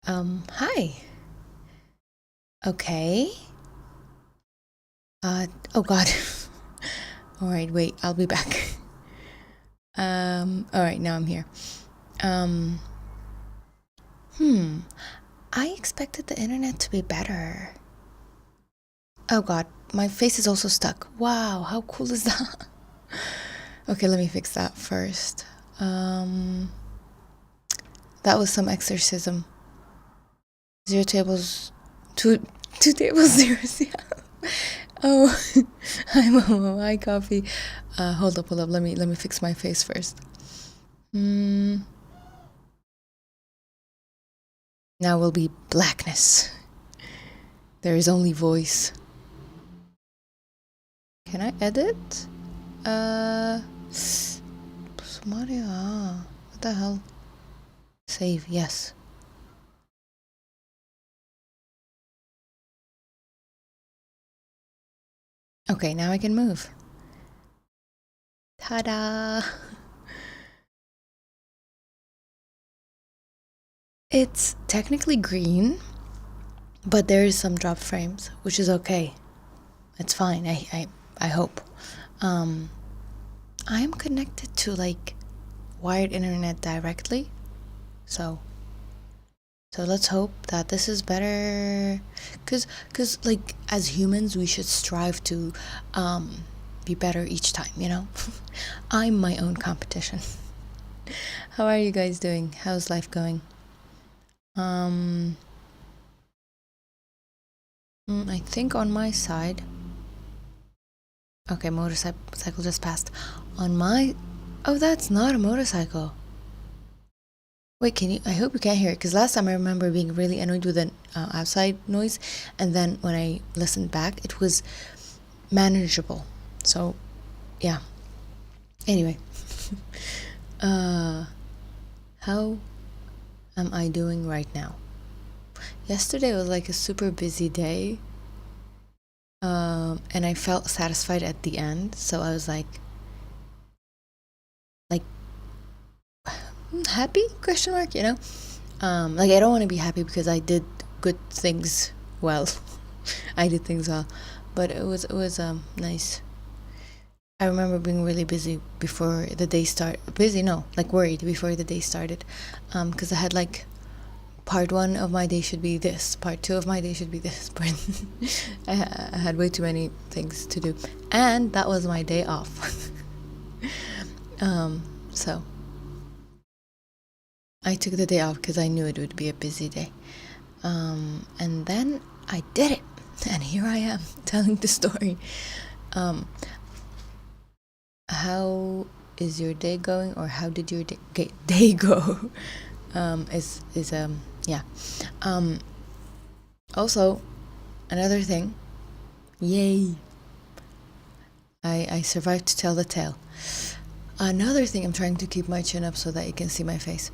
Hi. Okay. Oh God. All right, wait, I'll be back. All right, now I'm here. Um, I expected the internet to be better. Oh God, my face is also stuck. Wow, how cool is that? Okay, let me fix that first. That was some exorcism. 0 tables, two tables, zeros. Yeah. Oh, hi, Mama. Hi, coffee. Hold up. Let me fix my face first. Now will be blackness. There is only voice. Can I edit? Maria. What the hell? Save. Yes. Okay, now I can move. Ta-da! It's technically green, but there is some drop frames, which is okay. It's fine. I hope. I'm connected to like wired internet directly, so let's hope that this is better. Cause like as humans, we should strive to be better each time. You know, I'm my own competition. How are you guys doing? How's life going? I think on my side. Okay, motorcycle just passed. On my. Oh, that's not a motorcycle. Wait, can you? I hope you can't hear it, because last time I remember being really annoyed with an outside noise, and then when I listened back, it was manageable. So, yeah. Anyway, how am I doing right now? Yesterday was like a super busy day, and I felt satisfied at the end. So I was like happy? Question mark. You know, like I don't want to be happy because I did good things well. I did things well, but it was nice. I remember being really busy before the day started. Busy, no, like worried before the day started, because I had like part one of my day should be this, part two of my day should be this. But I had way too many things to do, and that was my day off. So I took the day off because I knew it would be a busy day, and then I did it, and here I am telling the story. How is your day going, or how did your day go? Yeah. Also, another thing, yay, I survived to tell the tale. Another thing, I'm trying to keep my chin up so that you can see my face.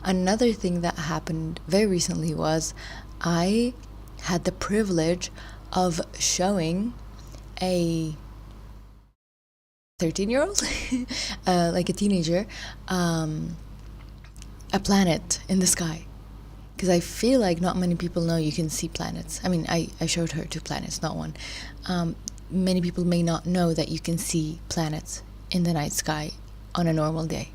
Another thing that happened very recently was I had the privilege of showing a 13-year-old, like a teenager, a planet in the sky. Because I feel like not many people know you can see planets. I mean, I showed her 2 planets, not one. Many people may not know that you can see planets in the night sky on a normal day.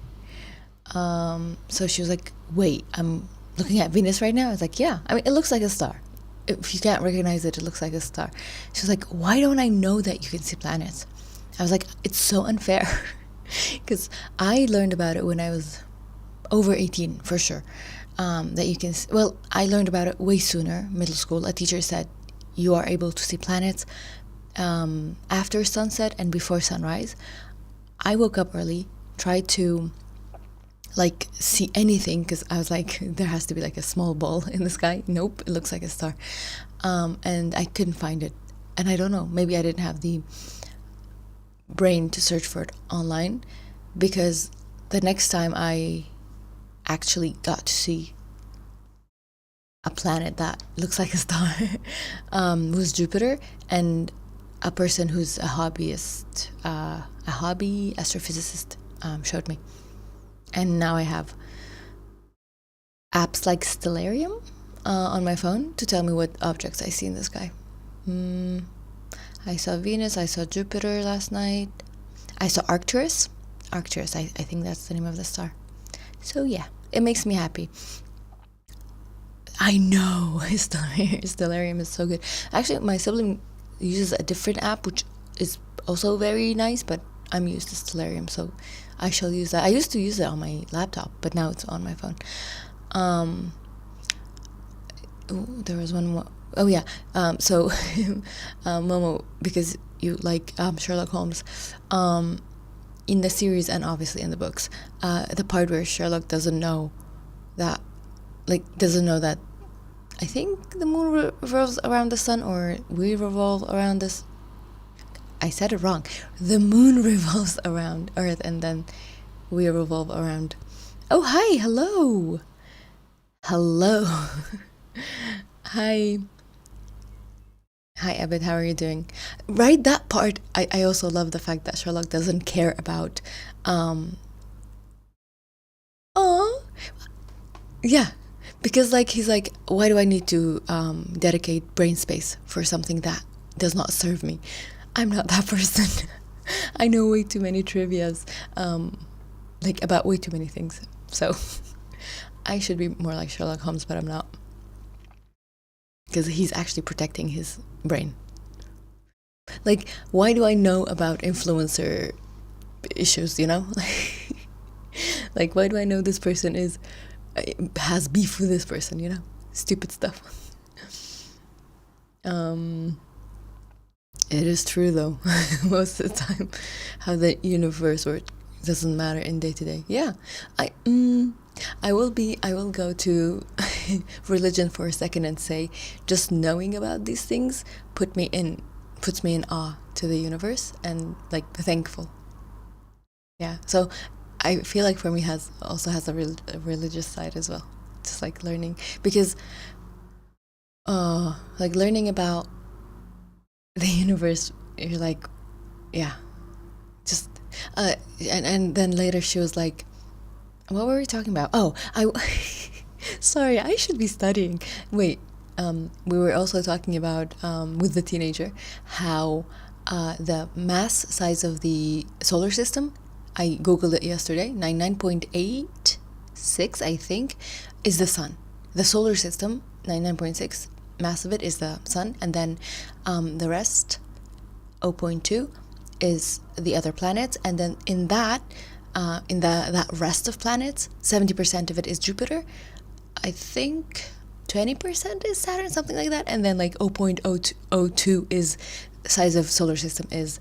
So she was like, wait, I'm looking at Venus right now? I was like, yeah. I mean, it looks like a star. If you can't recognize it, it looks like a star. She was like, why don't I know that you can see planets? I was like, it's so unfair. Because I learned about it when I was over 18, for sure. That you can, well, I learned about it way sooner, middle school. A teacher said you are able to see planets after sunset and before sunrise. I woke up early, tried to like see anything, because I was like, there has to be like a small ball in the sky. Nope, it looks like a star. And I couldn't find it. And I don't know, maybe I didn't have the brain to search for it online, because the next time I actually got to see a planet that looks like a star was Jupiter, and a person who's a hobbyist, a hobby astrophysicist, showed me. And now I have apps like Stellarium on my phone to tell me what objects I see in the sky. I saw Venus, I saw Jupiter last night. I saw Arcturus. Arcturus, I think that's the name of the star. So yeah, it makes me happy. I know, Stellarium is so good. Actually, my sibling uses a different app, which is also very nice, but I'm used to Stellarium, so I shall use that. I used to use it on my laptop, but now it's on my phone. There was one more. Oh yeah. So Momo, because you like Sherlock Holmes, in the series and obviously in the books, the part where Sherlock doesn't know that I think the moon revolves around the sun, or we revolve around this. I said it wrong. The moon revolves around Earth, and then we revolve around. Oh, hi, hello. Hi, Abed, how are you doing? Right, that part, I also love the fact that Sherlock doesn't care about, yeah, because like he's like, why do I need to dedicate brain space for something that does not serve me? I'm not that person. I know way too many trivias, like about way too many things. So I should be more like Sherlock Holmes, but I'm not. Because he's actually protecting his brain. Like, why do I know about influencer issues, you know? Like, why do I know this person has beef with this person, you know? Stupid stuff. It is true though, most of the time, how the universe works doesn't matter in day to day. Yeah, I will go to religion for a second and say, just knowing about these things puts me in awe to the universe and like thankful. Yeah, so I feel like for me also has a religious side as well, just like learning, because like learning about the universe, you're like, yeah, just and then later she was like, what were we talking about? Oh, sorry, I should be studying. Wait, we were also talking about with the teenager how the mass size of the solar system, I googled it yesterday, 99.86 I think, is the sun. The solar system, 99.6, mass of it is the sun, and then the rest, 0.2, is the other planets, and then in that that rest of planets, 70% of it is Jupiter. I think 20% is Saturn, something like that, and then like 0.002 is the size of solar system is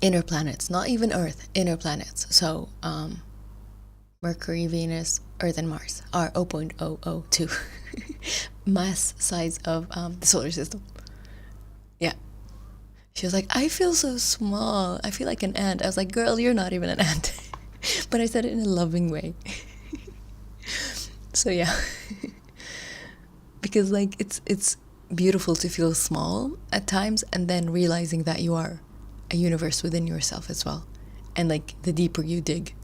inner planets, not even Earth, inner planets. So Mercury, Venus, Earth, and Mars are 0.002 mass size of the solar system. Yeah. She was like, I feel so small. I feel like an ant. I was like, girl, you're not even an ant. But I said it in a loving way. So yeah. Because like it's beautiful to feel small at times, and then realizing that you are a universe within yourself as well. And like the deeper you dig,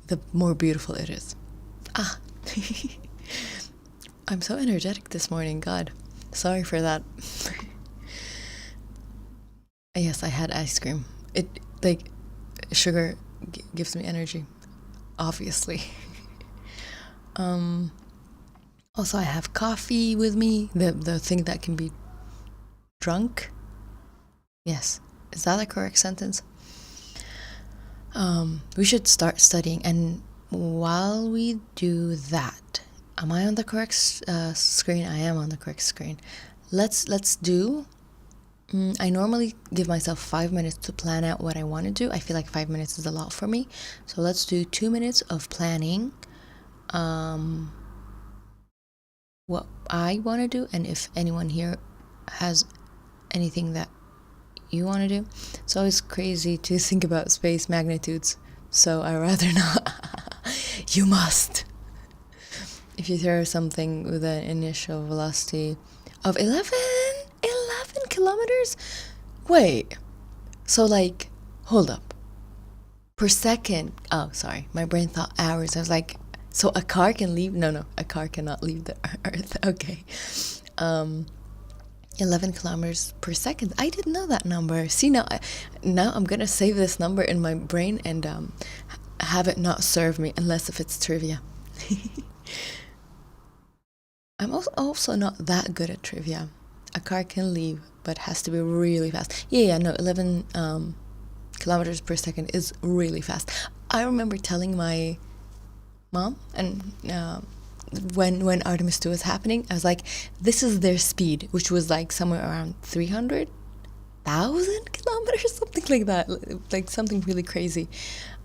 the more beautiful it is. I'm so energetic this morning, God. Sorry for that. Yes, I had ice cream. It like sugar gives me energy, obviously. Also I have coffee with me, the thing that can be drunk. Yes, is that a correct sentence? We should start studying, and while we do that, am I on the correct screen? I am on the correct screen. Let's do. I normally give myself 5 minutes to plan out what I want to do. I feel like 5 minutes is a lot for me. So let's do 2 minutes of planning what I want to do, and if anyone here has anything that you want to do. It's always crazy to think about space magnitudes, so I rather not. You must. If you throw something with an initial velocity of 11 kilometers? Wait. So like, hold up. Per second. Oh, sorry. My brain thought hours. I was like, So a car can leave? No, a car cannot leave the Earth. Okay. 11 kilometers per second. I didn't know that number. See, now I'm gonna save this number in my brain and have it not serve me unless if it's trivia. I'm also not that good at trivia. A car can leave, but has to be really fast. Yeah, no, 11 kilometers per second is really fast. I remember telling my mom, and when Artemis 2 was happening, I was like, this is their speed, which was like somewhere around 300,000 kilometers, something like that, like something really crazy.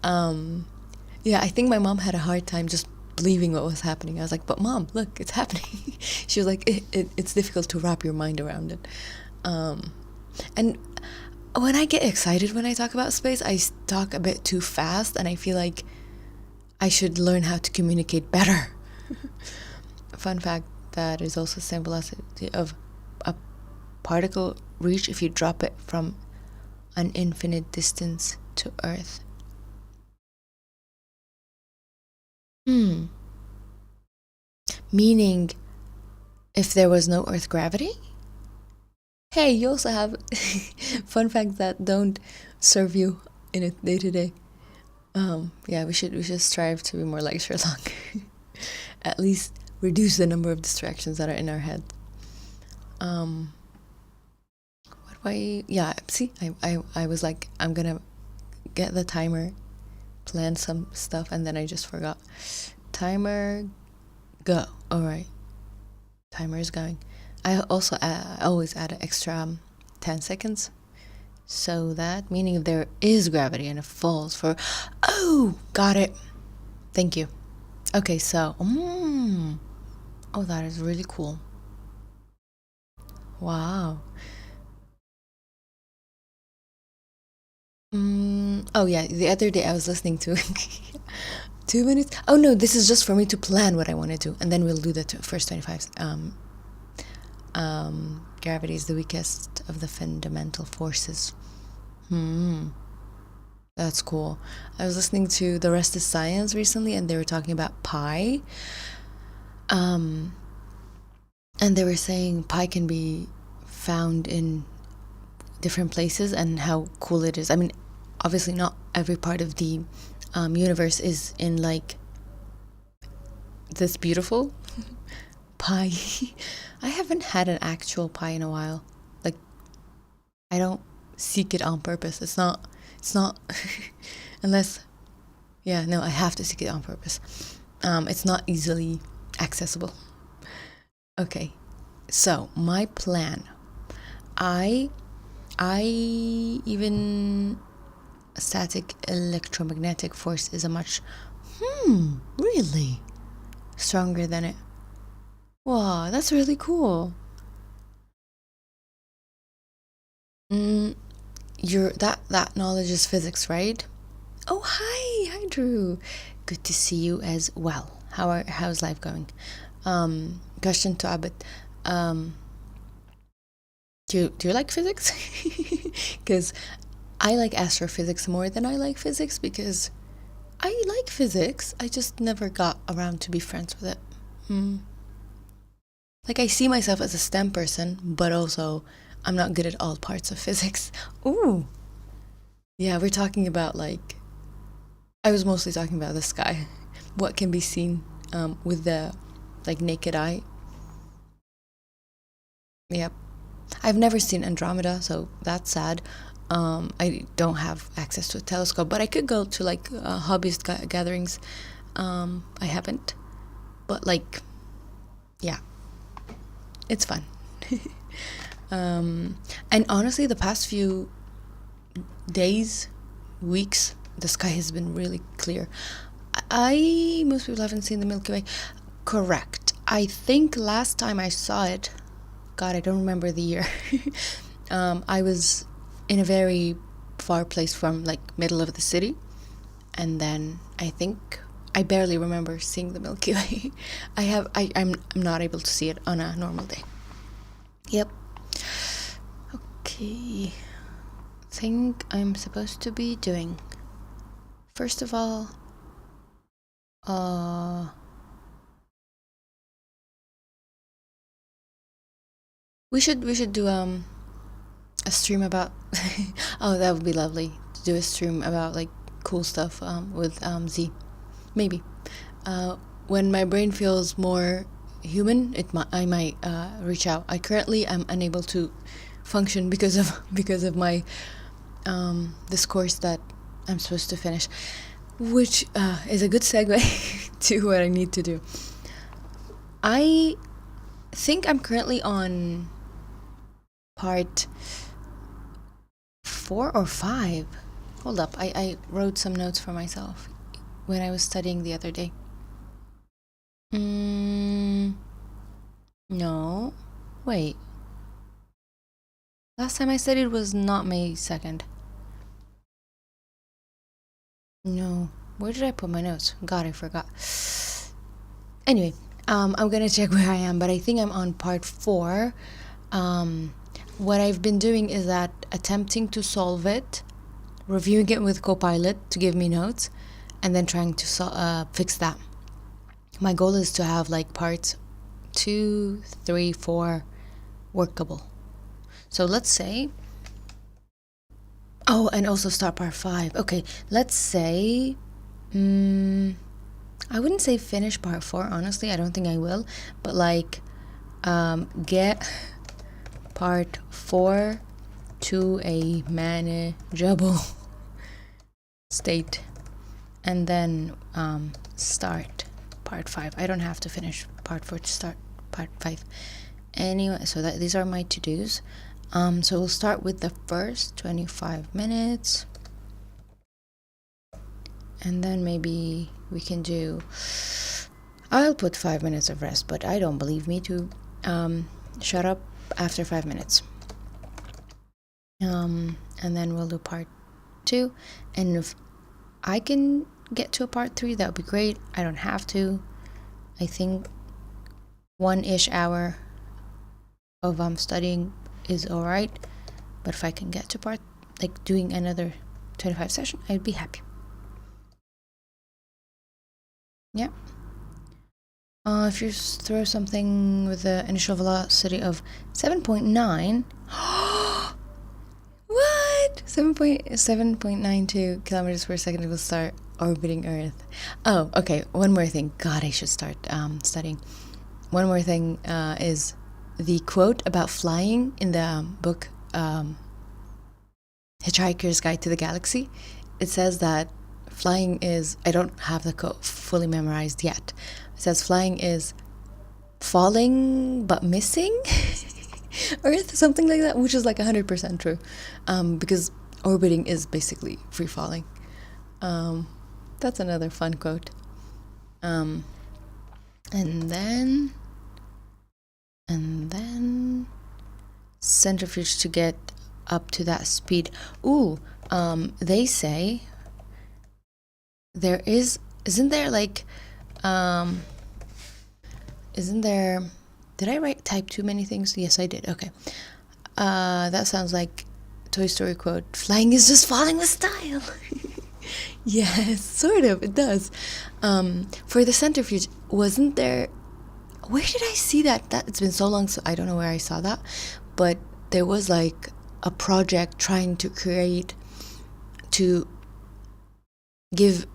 Yeah, I think my mom had a hard time just believing what was happening. I was like, but mom, look, it's happening. She was like, it's difficult to wrap your mind around it. And when I get excited when I talk about space, I talk a bit too fast, and I feel like I should learn how to communicate better. Fun fact, that is also the same velocity of a particle reach if you drop it from an infinite distance to Earth. Meaning, if there was no Earth gravity? Hey, you also have fun facts that don't serve you in a day-to-day. Yeah, we should strive to be more like Sherlock. At least reduce the number of distractions that are in our head. Yeah, see, I was like, I'm gonna get the timer, plan some stuff, and then I just forgot. Timer, go. All right, timer is going. I also always add an extra 10 seconds, so that meaning if there is gravity and it falls for, oh, got it. Thank you. Okay, so oh, that is really cool. Wow. Oh yeah, the other day I was listening to 2 minutes. Oh no, this is just for me to plan what I want to do, and then we'll do the first 25. Gravity is the weakest of the fundamental forces. That's cool. I was listening to The Rest is Science recently, and they were talking about pi. And they were saying pi can be found in different places and how cool it is. I mean, obviously not every part of the universe is in like this beautiful pie. I haven't had an actual pie in a while. Like, I don't seek it on purpose. It's not unless, yeah, no, I have to seek it on purpose. It's not easily accessible. Okay, so my plan, I even static electromagnetic force is a much really stronger than it. Wow, that's really cool. That knowledge is physics, right? Oh, hi Drew. Good to see you as well. How's life going? Question to Abid. Do you like physics? Because I like astrophysics more than I like physics, because I like physics. I just never got around to be friends with it. Like, I see myself as a STEM person, but also I'm not good at all parts of physics. Ooh. Yeah, we're talking about I was mostly talking about the sky. What can be seen with the naked eye. Yep. I've never seen Andromeda, so that's sad. I don't have access to a telescope, but I could go to hobbyist gatherings. I haven't, but yeah, it's fun. And honestly, the past few days, weeks, the sky has been really clear. Most people haven't seen the Milky Way. Correct. I think last time I saw it, God, I don't remember the year. I was in a very far place from middle of the city, and then I think I barely remember seeing the Milky Way. I'm not able to see it on a normal day. Yep. Okay. Think I'm supposed to be doing. First of all, we should do a stream about oh, that would be lovely to do a stream about like cool stuff with Z. Maybe when my brain feels more human, I might reach out. I currently am unable to function because of my this course that I'm supposed to finish, which is a good segue to what I need to do. I think I'm currently on part 4 or 5. Hold up, I wrote some notes for myself when I was studying the other day. No, wait. Last time I studied was not May 2nd. No, where did I put my notes? God, I forgot. Anyway, I'm gonna check where I am, but I think I'm on part 4. What I've been doing is that attempting to solve it, reviewing it with Copilot to give me notes, and then trying to fix that. My goal is to have like parts 2, 3, 4 workable. So let's say, oh, and also start part 5. Okay, let's say, I wouldn't say finish part 4, honestly. I don't think I will, but like get part 4 to a manageable state, and then start part 5. I don't have to finish part 4 to start part 5. Anyway, so these are my to-dos. So we'll start with the first 25 minutes, and then maybe we can do, I'll put 5 minutes of rest, but I don't believe me to shut up after 5 minutes. And then we'll do part 2, and if I can get to a part 3, that would be great. I don't have to. I think 1-ish hour of studying is alright, but if I can get to part, like doing another 25 session, I'd be happy. Yeah. If you throw something with the initial velocity of 7.9 what? 7.92 kilometers per second, it will start orbiting Earth. Oh, okay, one more thing. God, I should start studying. One more thing is the quote about flying in the book Hitchhiker's Guide to the Galaxy. It says that flying is, I don't have the quote fully memorized yet. It says flying is falling but missing Earth, something like that, which is like 100% true, because orbiting is basically free falling. That's another fun quote. And then centrifuge to get up to that speed. They say there isn't there did I type too many things? Yes, I did. Okay. That sounds like Toy Story quote, flying is just falling with style. Yes, sort of, it does. For the centrifuge, wasn't there, where did I see that? It's been so long, so I don't know where I saw that, but there was like a project trying to give,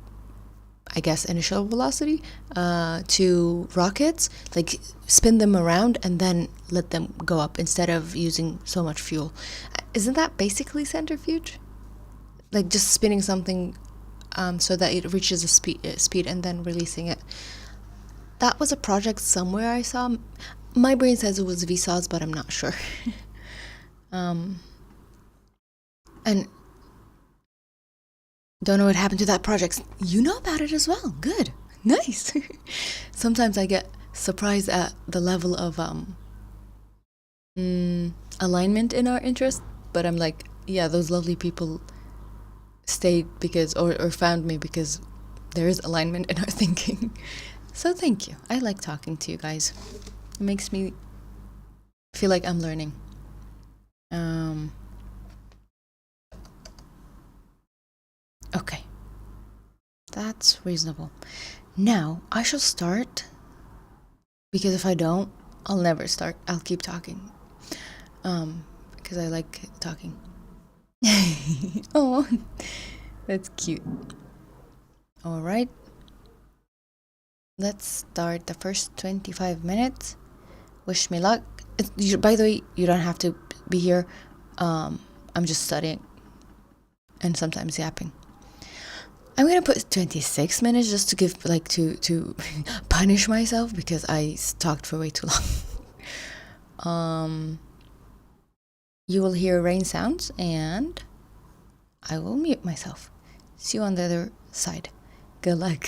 I guess, initial velocity to rockets, like spin them around and then let them go up instead of using so much fuel. Isn't that basically centrifuge? Like just spinning something so that it reaches a speed and then releasing it. That was a project somewhere I saw. My brain says it was Vsauce, but I'm not sure. And don't know what happened to that project. You know about it as well. Good. Nice. Sometimes I get surprised at the level of alignment in our interests, but I'm like, yeah, those lovely people stayed because or found me because there is alignment in our thinking. So thank you. I like talking to you guys. It makes me feel like I'm learning. Okay. That's reasonable. Now, I shall start, because if I don't, I'll never start. I'll keep talking. because I like talking. Oh, that's cute. All right. Let's start the first 25 minutes. Wish me luck. By the way, you don't have to be here. I'm just studying and sometimes yapping. I'm gonna put 26 minutes just to give to punish myself because I talked for way too long. You will hear rain sounds and I will mute myself. See you on the other side. Good luck.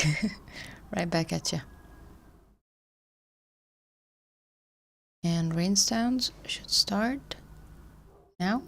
Right back at you. And rain sounds should start now.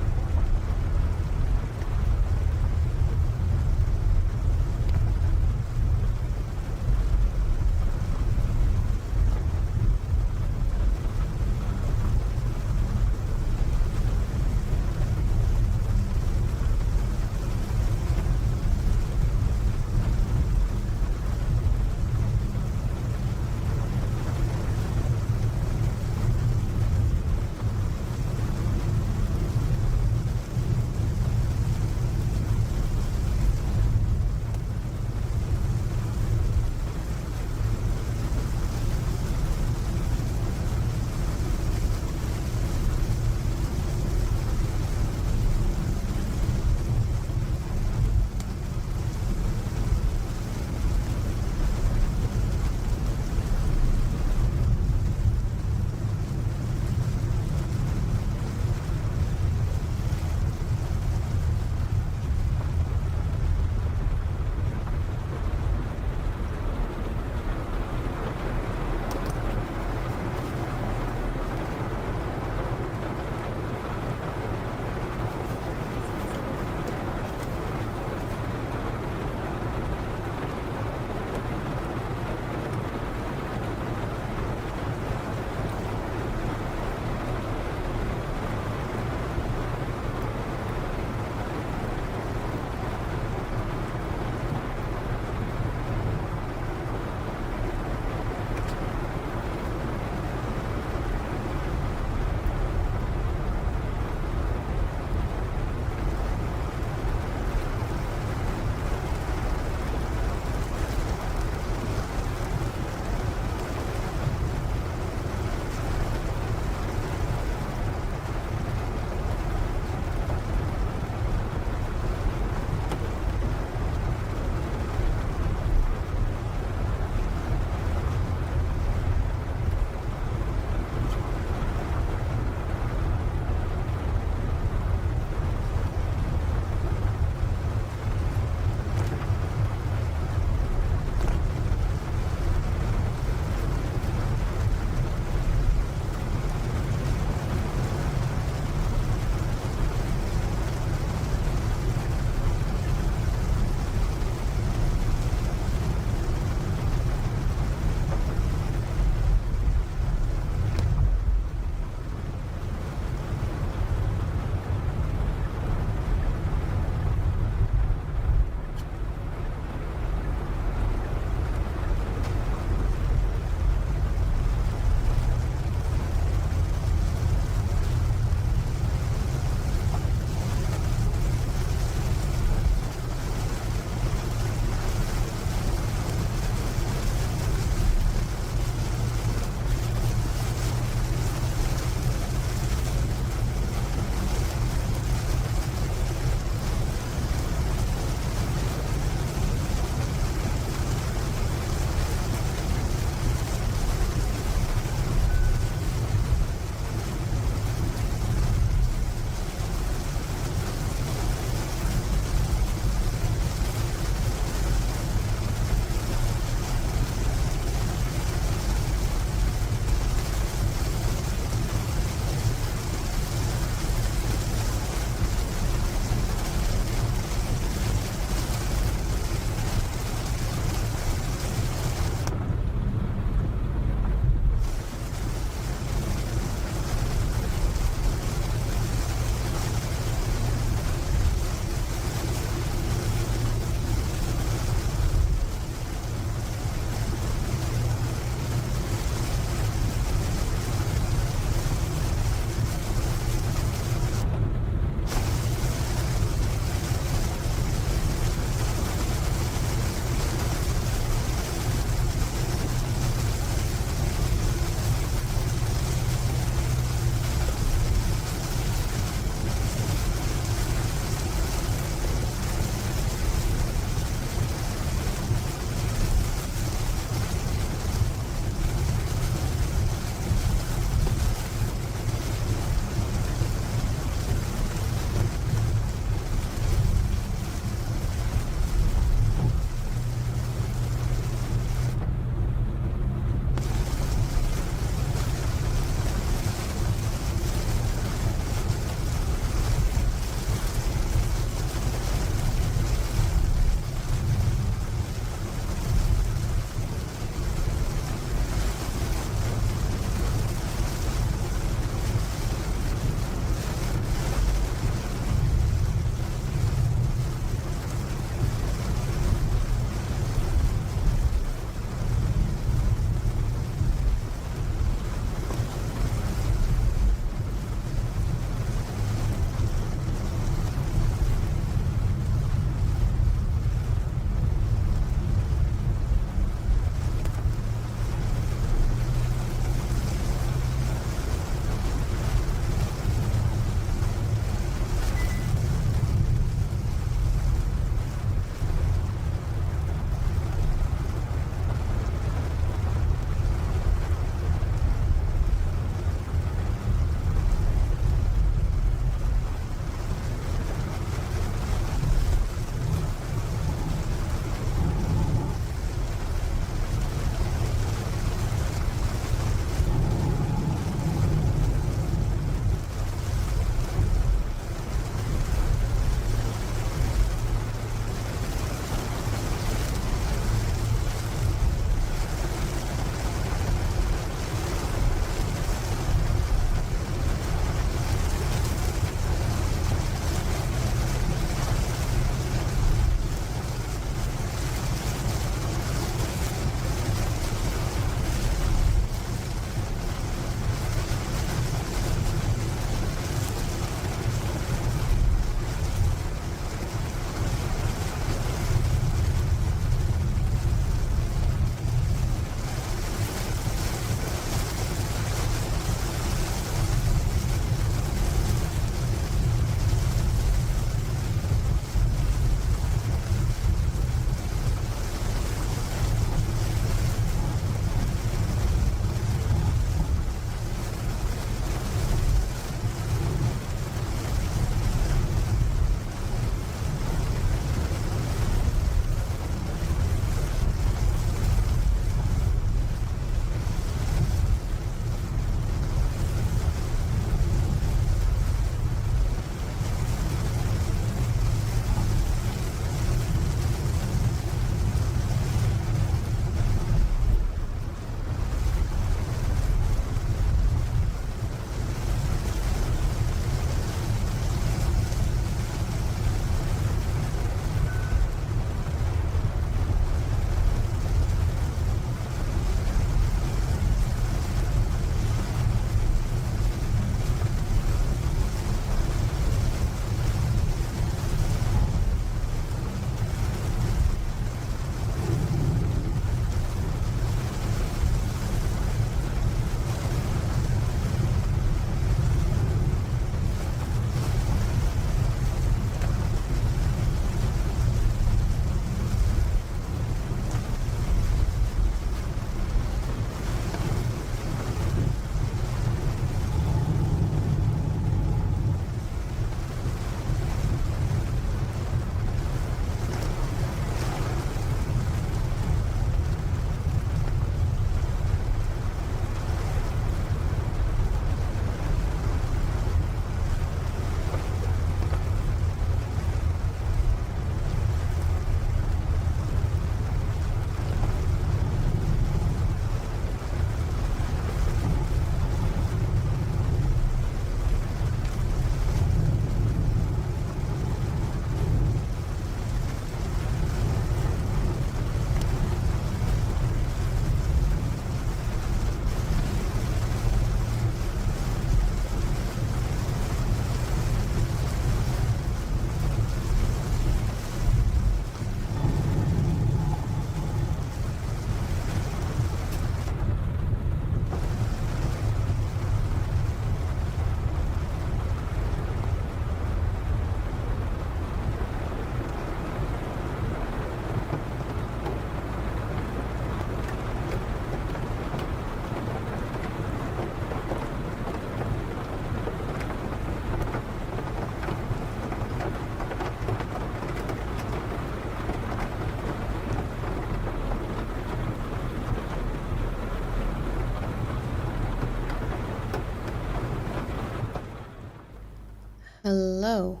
Hello.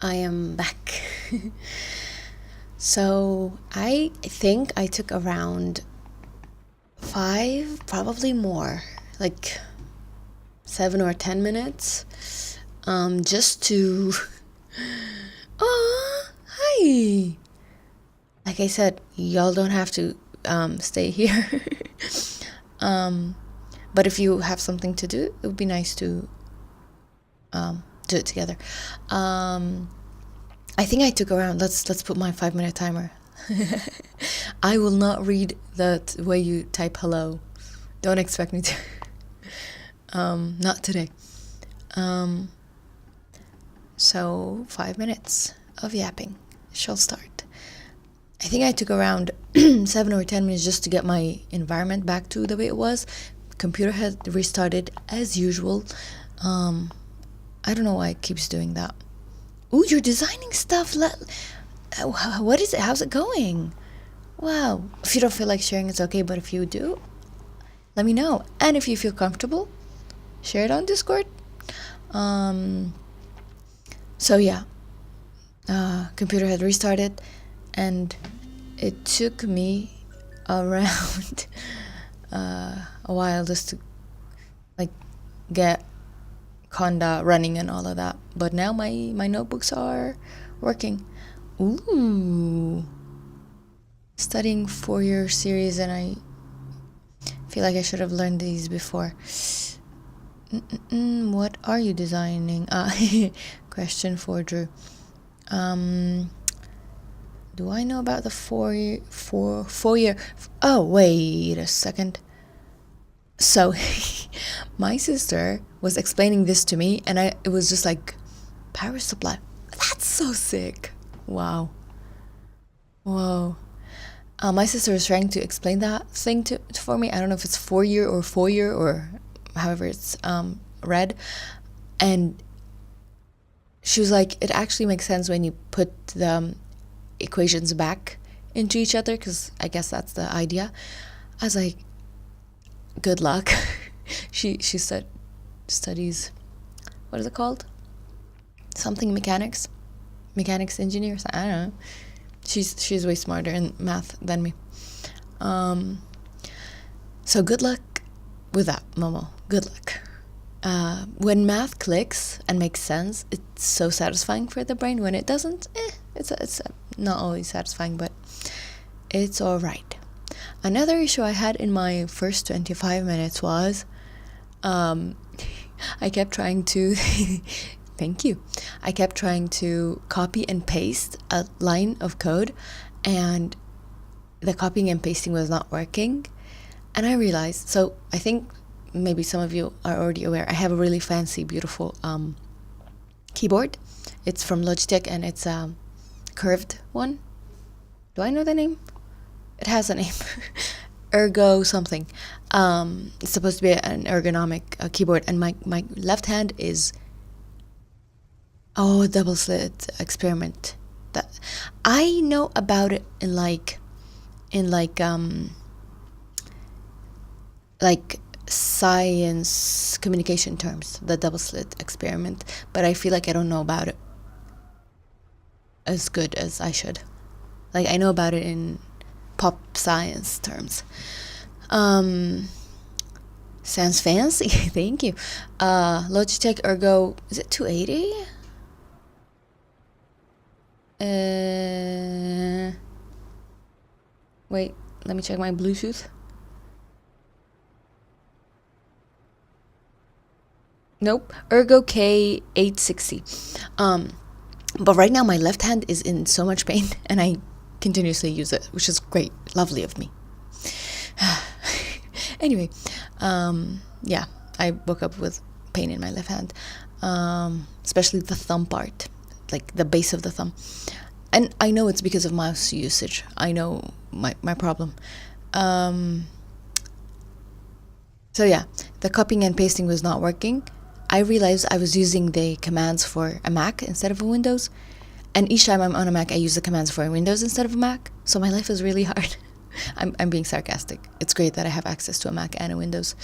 I am back. So I think I took around 5, probably more, like 7 or 10 minutes, just to. Oh, hi. Like I said, y'all don't have to stay here. But if you have something to do, it would be nice to do it together. I think I took around. Let's put my 5-minute timer. I will not read the way you type hello. Don't expect me to. Not today. So 5 minutes of yapping shall start. I think I took around 7 or 10 minutes just to get my environment back to the way it was. Computer had restarted as usual. I don't know why it keeps doing that. Ooh, you're designing stuff. What is it? How's it going? Wow. If you don't feel like sharing, it's okay. But if you do, let me know. And if you feel comfortable, share it on Discord. So yeah, computer had restarted, and it took me around a while just to like get Conda running and all of that. But now my notebooks are working. Ooh, studying 4-year series, and I feel like I should have learned these before. What are you designing? Question for Drew. Do I know about the 4-year? Oh, wait a second. So my sister was explaining this to me, and it was just like power supply. That's so sick. Wow. Whoa. My sister was trying to explain that thing for me. I don't know if it's 4-year or 4-year or however it's read. And she was like, it actually makes sense when you put the equations back into each other, because I guess that's the idea. I was like, good luck. She studies, what is it called? Something mechanics engineer. I don't know. She's way smarter in math than me. So good luck with that, Momo. Good luck. When math clicks and makes sense, it's so satisfying for the brain. When it doesn't, it's not always satisfying, but it's all right. Another issue I had in my first 25 minutes was I kept trying to thank you. I kept trying to copy and paste a line of code, and the copying and pasting was not working. And I realized, so I think maybe some of you are already aware, I have a really fancy, beautiful keyboard. It's from Logitech, and it's a curved one. Do I know the name? It has a name. Ergo something. It's supposed to be an ergonomic keyboard, and my left hand is double slit experiment. That I know about it in like science communication terms, the double slit experiment, but I feel like I don't know about it as good as I should. Like, I know about it in pop science terms. Sounds fancy. Thank you. Logitech Ergo, is it 280? Wait, let me check my Bluetooth. Nope, Ergo K860. But right now my left hand is in so much pain, and I continuously use it, which is great, lovely of me. Anyway, yeah, I woke up with pain in my left hand, especially the thumb part, like the base of the thumb. And I know it's because of mouse usage. I know my problem. So yeah, the copying and pasting was not working. I realized I was using the commands for a Mac instead of a Windows. And each time I'm on a Mac, I use the commands for a Windows instead of a Mac. So my life is really hard. I'm being sarcastic. It's great that I have access to a Mac and a Windows.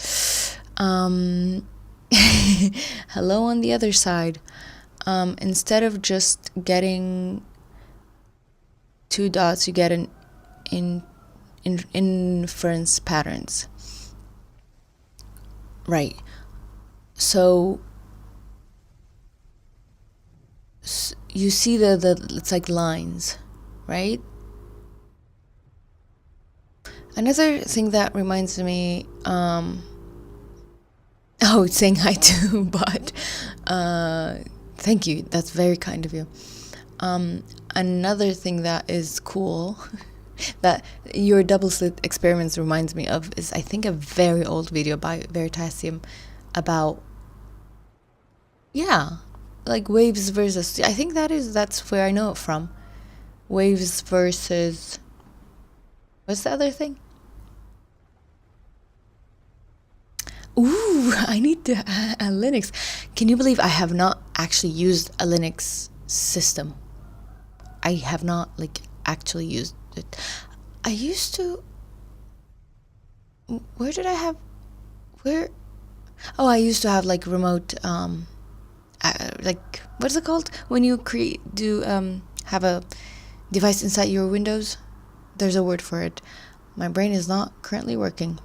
hello on the other side. Instead of just getting 2 dots, you get an inference patterns. Right. So you see the it's like lines, right? Another thing that reminds me, it's saying hi to but thank you, that's very kind of you. Another thing that is cool that your double slit experiments reminds me of is, I think, a very old video by Veritasium about, like waves versus, I think that's where I know it from. Waves versus, what's the other thing? Ooh, I need to a Linux. Can you believe I have not actually used a Linux system? I have not actually used it. I used to. Where did I have? Where? Oh, I used to have remote. What's it called when you have a device inside your Windows? There's a word for it. My brain is not currently working.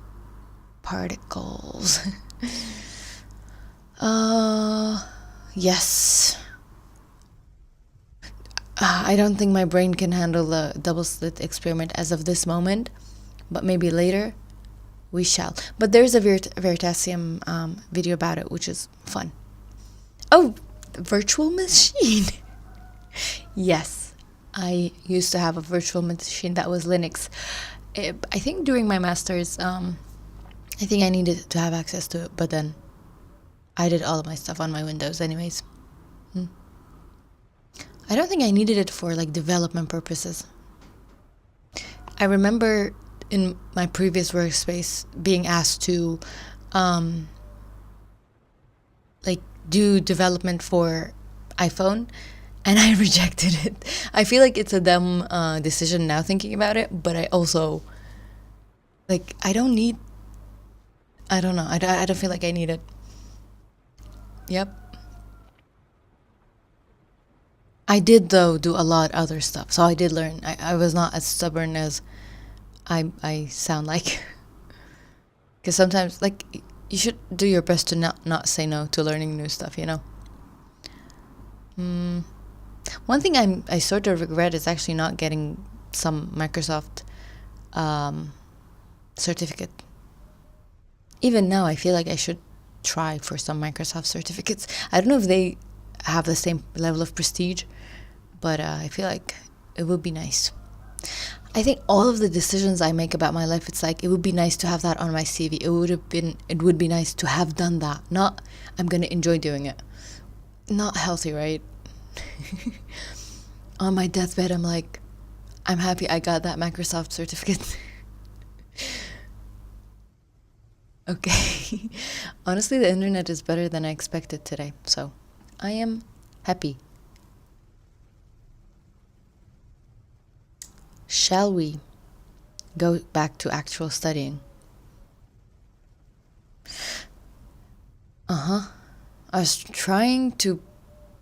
Particles. Yes. I don't think my brain can handle the double slit experiment as of this moment, but maybe later we shall. But there's a Veritasium video about it, which is fun. Oh, virtual machine. Yes, I used to have a virtual machine that was Linux. I think during my master's, I think I needed to have access to it, but then I did all of my stuff on my Windows anyways. I don't think I needed it for development purposes. I remember in my previous workspace being asked to do development for iPhone, and I rejected it. I feel like it's a dumb decision now thinking about it, but I also I don't need, I don't know, I don't feel like I need it. Yep. I did, though, do a lot other stuff, so I did learn. I was not as stubborn as I sound like. Because sometimes, you should do your best to not say no to learning new stuff, you know? One thing I sort of regret is actually not getting some Microsoft certificate. Even now, I feel like I should try for some Microsoft certificates. I don't know if they have the same level of prestige, but I feel like it would be nice. I think all of the decisions I make about my life, it's it would be nice to have that on my CV. It would be nice to have done that. Not, I'm gonna enjoy doing it. Not healthy, right? On my deathbed, I'm happy I got that Microsoft certificate. Okay. Honestly, the internet is better than I expected today, so I am happy. Shall we go back to actual studying? I was trying to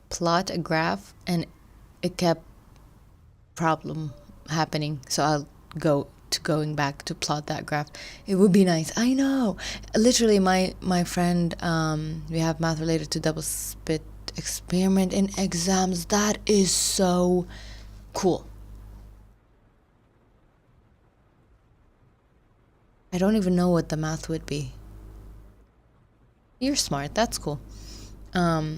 plot a graph and it kept problem happening, so I'll going back to plot that graph. It would be nice. I know. Literally, my friend, we have math related to double slit experiment in exams. That is so cool. I don't even know what the math would be. You're smart. That's cool. I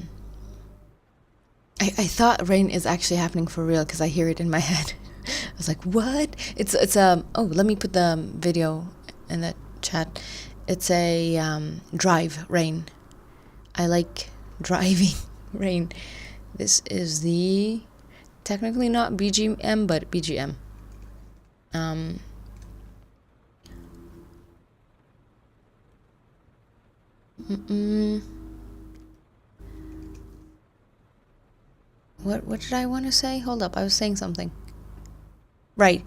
thought rain is actually happening for real because I hear it in my head. I was like, what? It's let me put the video in the chat. It's a drive rain. I like driving rain. This is the technically not BGM, but BGM. What did I want to say? Hold up, I was saying something. Right.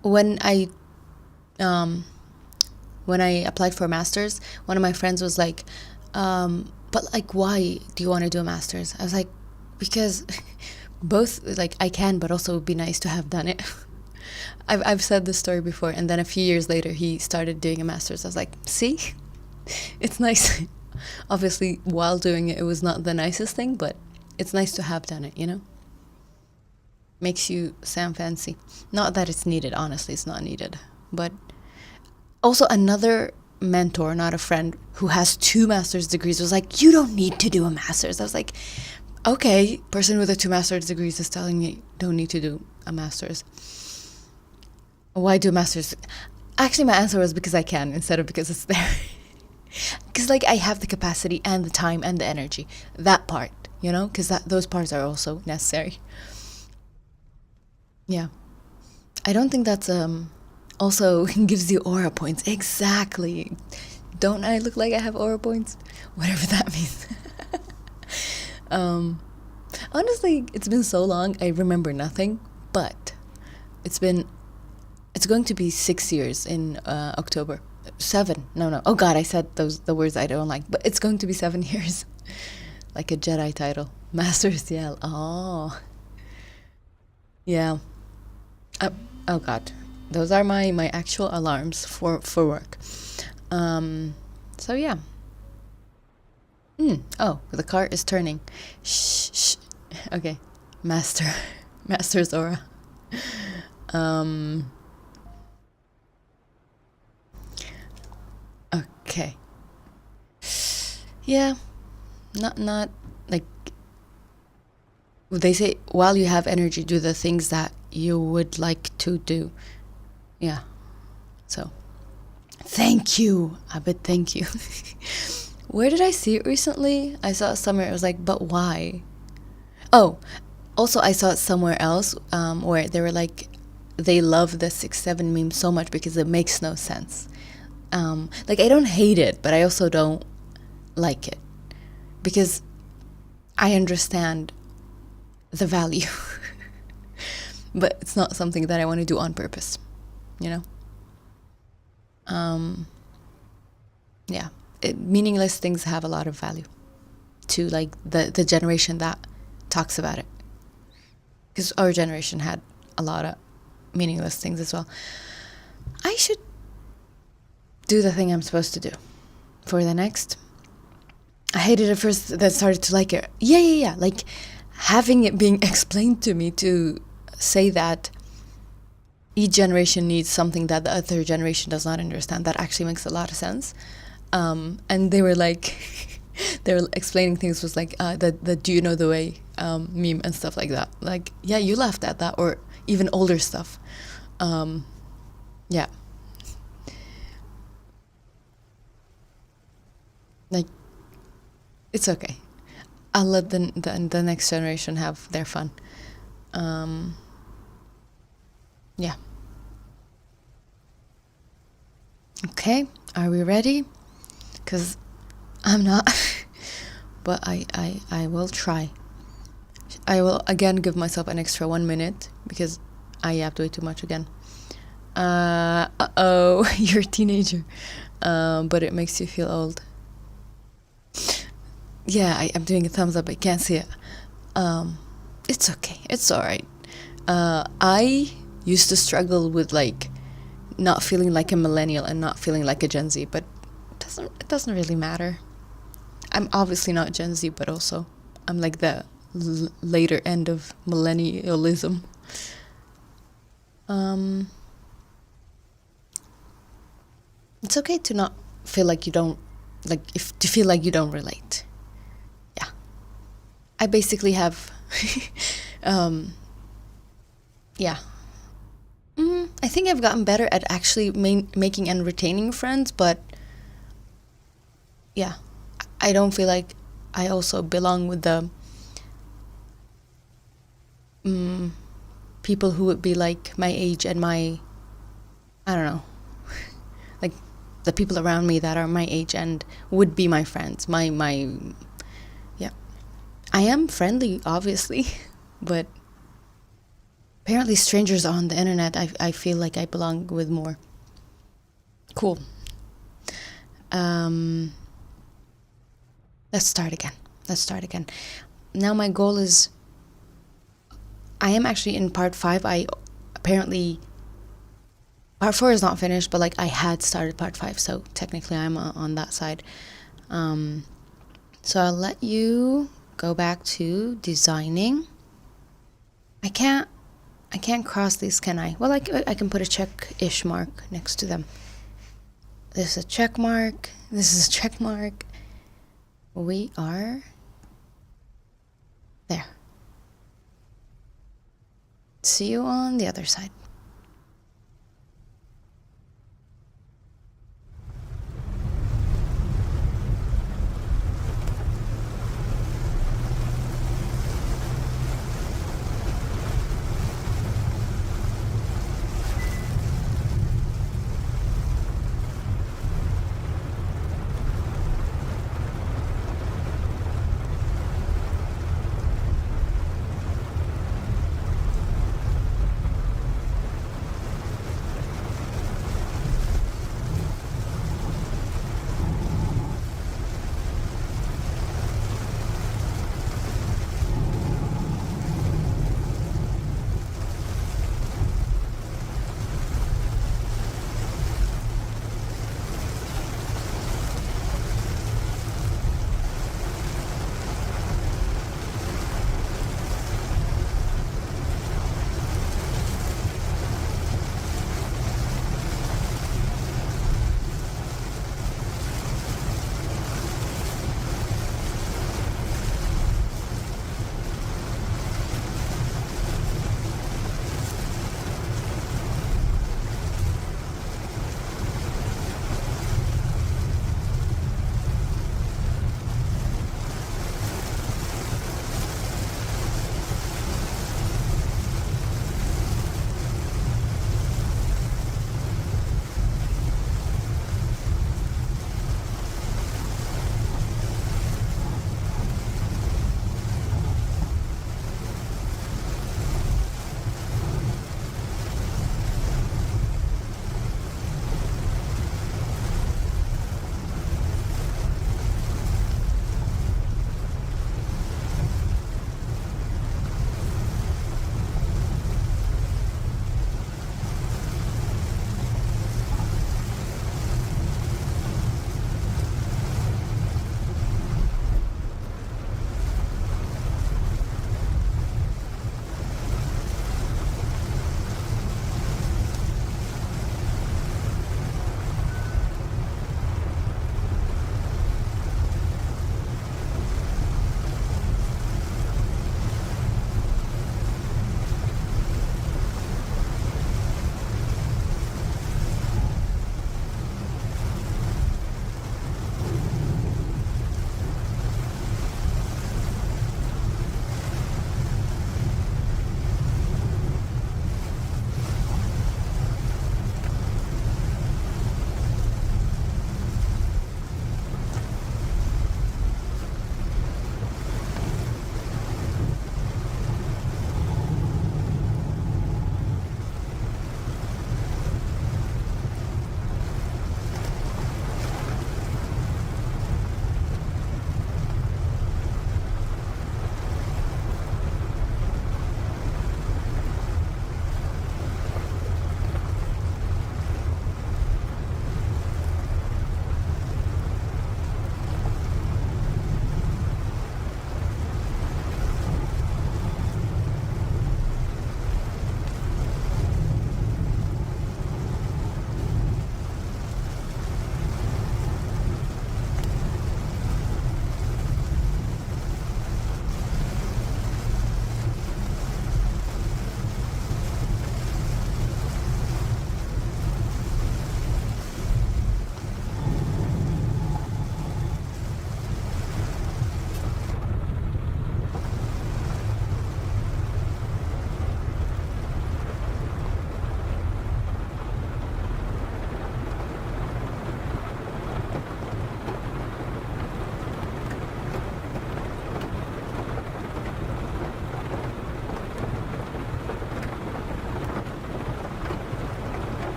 When I applied for a master's, one of my friends was like, But like, why do you want to do a master's? I was like, because both, like, I can, but also it would be nice to have done it. I've said this story before, and then a few years later he started doing a master's. I was like, see, it's nice. Obviously, while doing it, it was not the nicest thing, but it's nice to have done it, you know? Makes you sound fancy. Not that it's needed, honestly, it's not needed. But also another mentor, not a friend, who has 2 master's degrees was like, you don't need to do a master's. I was like, okay, person with a 2 master's degrees is telling me don't need to do a master's. Why do a master's? Actually, my answer was because I can instead of because it's there. Because like I have the capacity and the time and the energy. That part, you know, because those parts are also necessary. Yeah. I don't think that's also gives you aura points. Exactly. Don't I look like I have aura points? Whatever that means. Honestly, it's been so long, I remember nothing, but it's going to be 6 years in October. 7. No. Oh God, I said the words I don't like, but it's going to be 7 years. Like a Jedi title. Master's Yell. Oh. Yeah. Oh God. Those are my actual alarms for work. So yeah. Oh, the car is turning. Shh. Okay. Master's aura. Okay. Yeah. Not like they say, while you have energy, do the things that you would like to do. Yeah. So, thank you. Abid, thank you. Where did I see it recently? I saw it somewhere. It was like, but why? Oh, also I saw it somewhere else where they were like, they love the 6-7 meme so much because it makes no sense. Like, I don't hate it, but I also don't like it because I understand the value. But it's not something that I want to do on purpose, you know? Yeah. Meaningless things have a lot of value to like the generation that talks about it, because our generation had a lot of meaningless things as well. I should do the thing I'm supposed to do for the next. I hated it first, then started to like it. Yeah. Like having it being explained to me, to say that each generation needs something that the other generation does not understand, that actually makes a lot of sense. And they were like, they were explaining things, was like the do you know the way meme and stuff like that. Like, yeah, you laughed at that, or even older stuff. Yeah. Like, it's okay. I'll let the next generation have their fun. Yeah. Okay, are we ready? Because I'm not. But I will try. I will again give myself an extra 1 minute because I yapped way too much again. Uh-oh, you're a teenager. But it makes you feel old. Yeah, I'm doing a thumbs up. I can't see it. It's okay. It's alright. I used to struggle with like not feeling like a millennial and not feeling like a Gen Z, but it doesn't really matter. I'm obviously not Gen Z, but also I'm like the later end of millennialism. It's okay to not feel like you don't, like, if to feel like you don't relate. Yeah. I basically have yeah. I think I've gotten better at actually making and retaining friends, but yeah, I don't feel like I also belong with the people who would be like my age and my, I don't know, like the people around me that are my age and would be my friends. Yeah. I am friendly, obviously, but apparently strangers on the internet, I feel like I belong with more. Cool. let's start again. Now my goal is, I am actually in part 5. Part 4 is not finished, but like I had started part 5, so technically I'm on that side. So I'll let you go back to designing. I can't cross these, can I? Well, I can put a check-ish mark next to them. This is a check mark. This is a check mark. We are there. See you on the other side.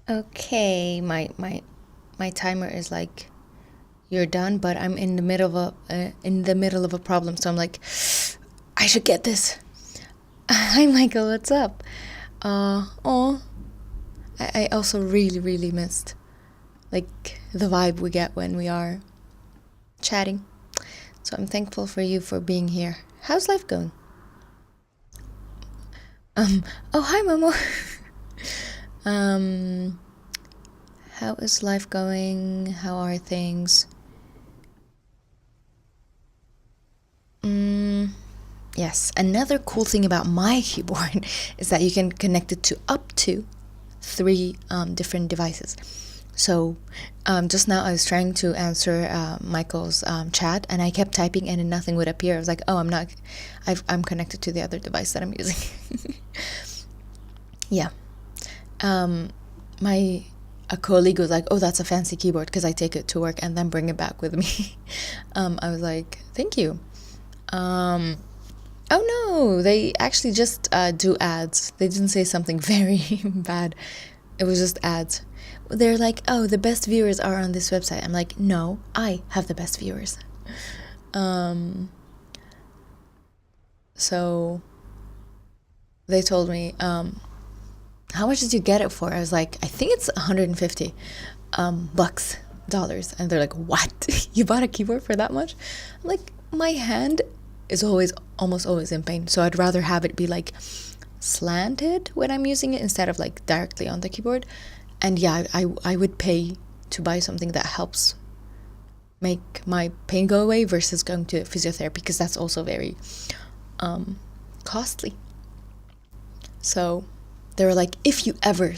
Okay, my timer is like, you're done, but I'm in the middle of a problem, so I'm like, I should get this. Hi, Michael, what's up? Oh, I also really, really missed like the vibe we get when we are chatting. So I'm thankful for you for being here. How's life going? Oh, hi, Momo. How is life going? How are things? Yes, another cool thing about my keyboard is that you can connect it to up to 3 different devices. So just now I was trying to answer Michael's chat, and I kept typing and nothing would appear. I was like, oh, I'm connected to the other device that I'm using. Yeah. A colleague was like, oh, that's a fancy keyboard, because I take it to work and then bring it back with me. I was like, thank you. Oh no, they actually just do ads. They didn't say something very bad. It was just ads. They're like, oh, the best viewers are on this website. I'm like, no, I have the best viewers. So they told me, how much did you get it for? I was like, I think it's 150 bucks, dollars. And they're like, what? You bought a keyboard for that much? I'm like, my hand is almost always in pain, so I'd rather have it be like slanted when I'm using it instead of like directly on the keyboard. And yeah, I would pay to buy something that helps make my pain go away versus going to physiotherapy, because that's also very costly. So they were like, if you ever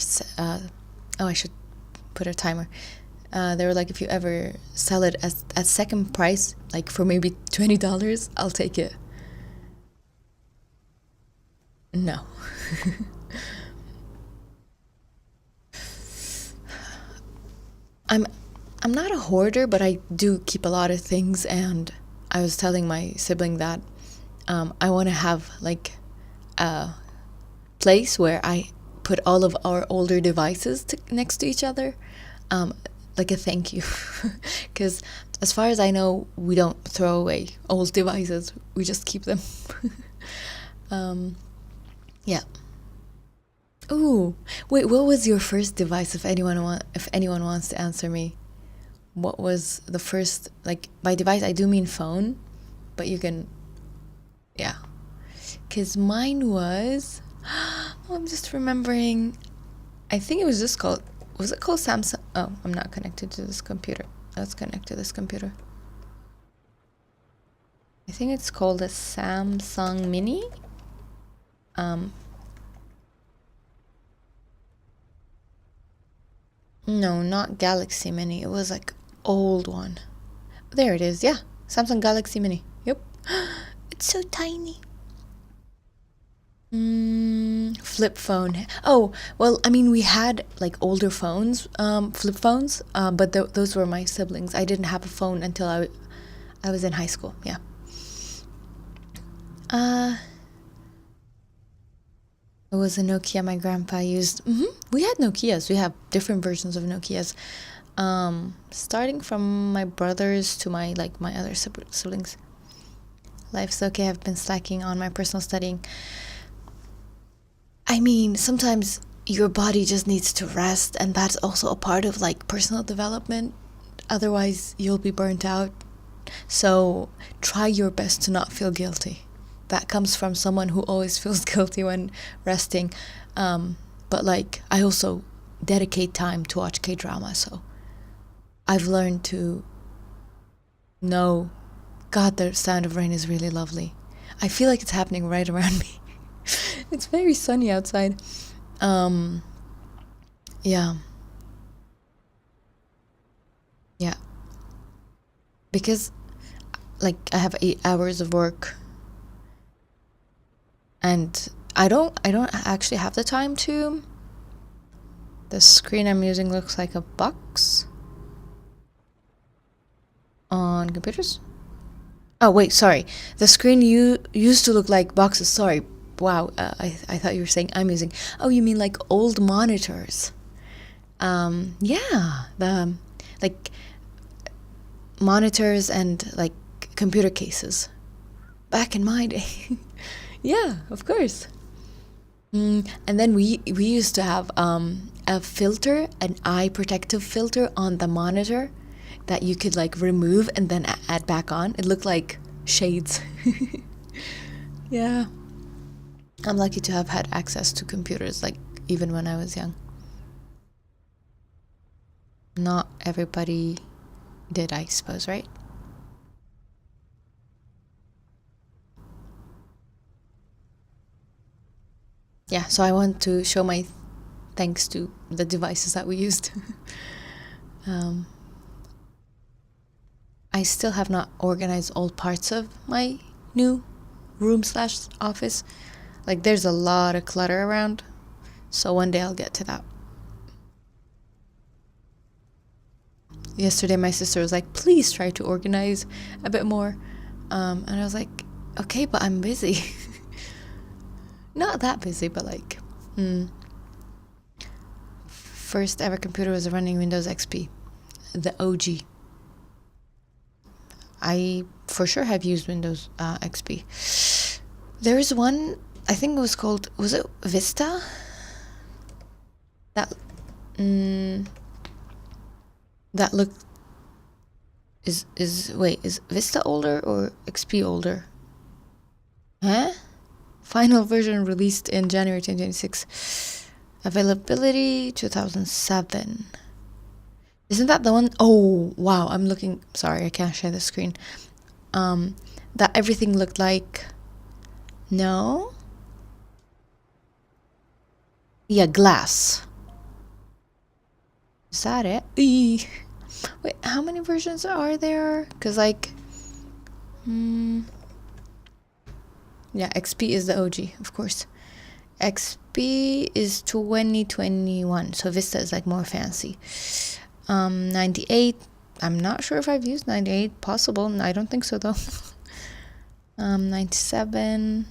I should put a timer. They were like, if you ever sell it at second price, like for maybe $20, I'll take it. No. I'm not a hoarder, but I do keep a lot of things, and I was telling my sibling that I want to have like a place where I put all of our older devices next to each other, like a thank you. Because as far as I know, we don't throw away old devices, we just keep them. Yeah. Ooh, wait, what was your first device? If anyone wants to answer me, what was the first, like, by device I do mean phone, but you can, yeah, because mine was, oh, I'm just remembering, I think it was just called, was it called Samsung? Oh, I'm not connected to this computer. Let's connect to this computer. I think it's called a Samsung Mini. No, not Galaxy Mini. It was like old one. There it is. Yeah, Samsung Galaxy Mini. Yep. It's so tiny. Flip phone. Oh, well, I mean, we had like older phones, flip phones, but those were my siblings. I didn't have a phone until I was in high school. Yeah. It was a Nokia my grandpa used. We had Nokias. We have different versions of Nokias, starting from my brothers to my other siblings. Life's okay. I've been slacking on my personal studying. I mean, sometimes your body just needs to rest, and that's also a part of like personal development. Otherwise, you'll be burnt out. So try your best to not feel guilty. That comes from someone who always feels guilty when resting. But like, I also dedicate time to watch K-drama, so I've learned to know, God, the sound of rain is really lovely. I feel like it's happening right around me. It's very sunny outside. Yeah. Yeah. Because like I have 8 hours of work, and I don't actually have the time to. The screen I'm using looks like a box on computers. Oh wait, sorry. The screen used to look like boxes. Sorry. Wow. I thought you were saying I'm using. Oh, you mean like old monitors? Yeah, the like monitors and like computer cases back in my day. Yeah, of course. And then we used to have a filter, an eye protective filter on the monitor that you could like remove and then add back on. It looked like shades. Yeah. I'm lucky to have had access to computers like even when I was young. Not everybody did, I suppose, right? Yeah, so I want to show my thanks to the devices that we used. I still have not organized all parts of my new room/office. Like there's a lot of clutter around, so one day I'll get to that. Yesterday my sister was like, please try to organize a bit more, and I was like, okay, but I'm busy. Not that busy, but like first ever computer was running Windows XP, the OG. I for sure have used Windows XP. There is one, I think it was called, was it Vista? That that looked is wait, is Vista older or XP older? Huh? Final version released in January 2026. Availability 2007. Isn't that the one? Oh, wow. I'm looking. Sorry, I can't share the screen. That everything looked like. No? Yeah, glass. Is that it? Wait, how many versions are there? Because, like. Yeah, XP is the OG, of course. XP is 2021, so Vista is like more fancy. 98, I'm not sure if I've used 98, possible. I don't think so though. 97.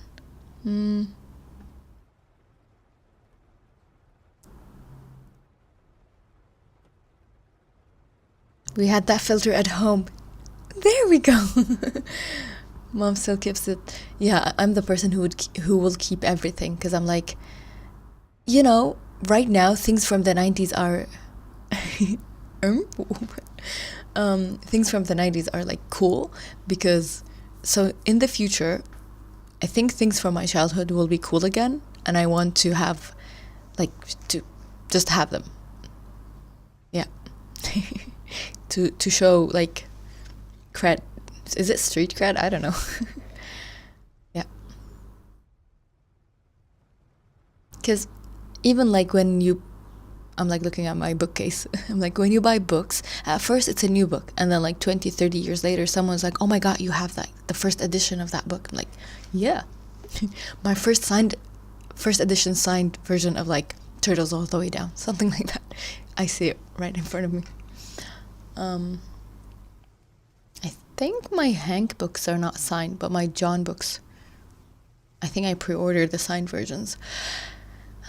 We had that filter at home. There we go. Mom still keeps it. Yeah, I'm the person who will keep everything, because I'm like, you know, right now things from the 90s are things from the 90s are like cool, because so in the future I think things from my childhood will be cool again, and I want to have like to just have them. Yeah. to show like cred. Is it street cred? I don't know. Yeah. Because even like when you, I'm like looking at my bookcase. I'm like, when you buy books, at first it's a new book. And then like 20, 30 years later, someone's like, oh my God, you have that, the first edition of that book. I'm like, yeah. My first edition signed version of like Turtles All the Way Down. Something like that. I see it right in front of me. I think my Hank books are not signed, but my John books, I think I pre-ordered the signed versions,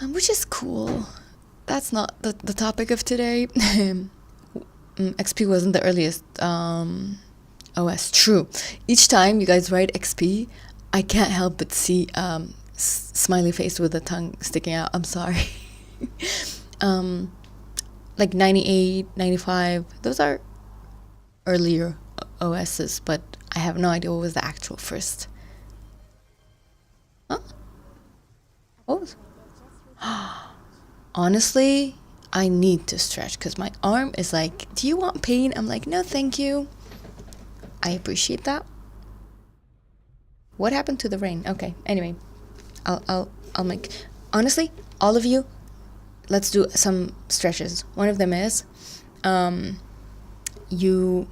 which is cool. That's not the topic of today. XP wasn't the earliest OS. True. Each time you guys write XP, I can't help but see smiley face with the tongue sticking out. I'm sorry. Like 98, 95, those are earlier OSs, but I have no idea what was the actual first. Huh? What was? Honestly, I need to stretch because my arm is like, do you want pain? I'm like, no, thank you. I appreciate that. What happened to the rain? Okay, anyway, I'll make, honestly, all of you, let's do some stretches. One of them is, you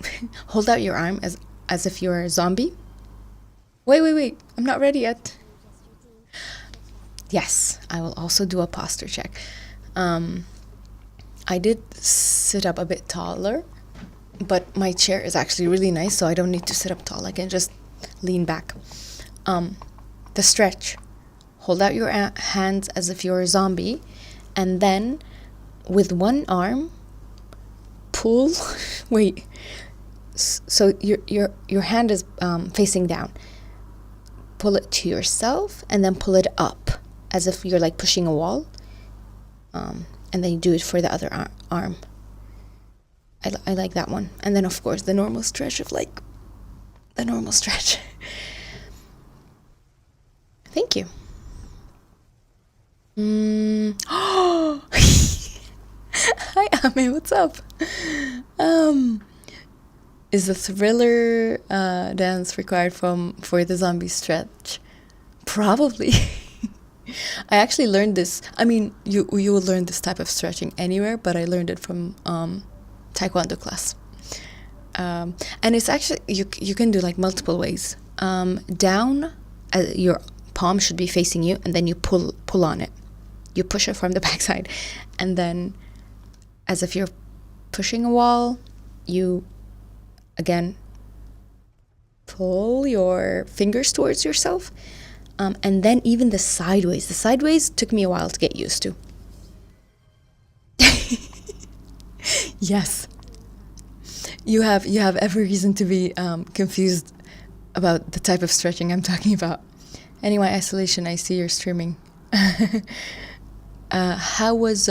hold out your arm as if you're a zombie. Wait, I'm not ready yet. Yes, I will also do a posture check. I did sit up a bit taller, but my chair is actually really nice, so I don't need to sit up tall. I can just lean back. The stretch. Hold out your hands as if you're a zombie, and then with one arm, pull. Wait. So your hand is facing down. Pull it to yourself and then pull it up as if you're like pushing a wall. And then you do it for the other arm. I like that one. And then of course the normal stretch of like the normal stretch. Thank you. Hi Ame, what's up? Is the thriller dance required for the zombie stretch? Probably. I actually learned this. I mean, you will learn this type of stretching anywhere, but I learned it from Taekwondo class. And it's actually you can do like multiple ways. Down, your palm should be facing you, and then you pull on it. You push it from the backside, and then as if you're pushing a wall, you again pull your fingers towards yourself. And then even the sideways. The sideways took me a while to get used to. Yes. You have every reason to be confused about the type of stretching I'm talking about. Anyway, Isolation, I see you're streaming. How was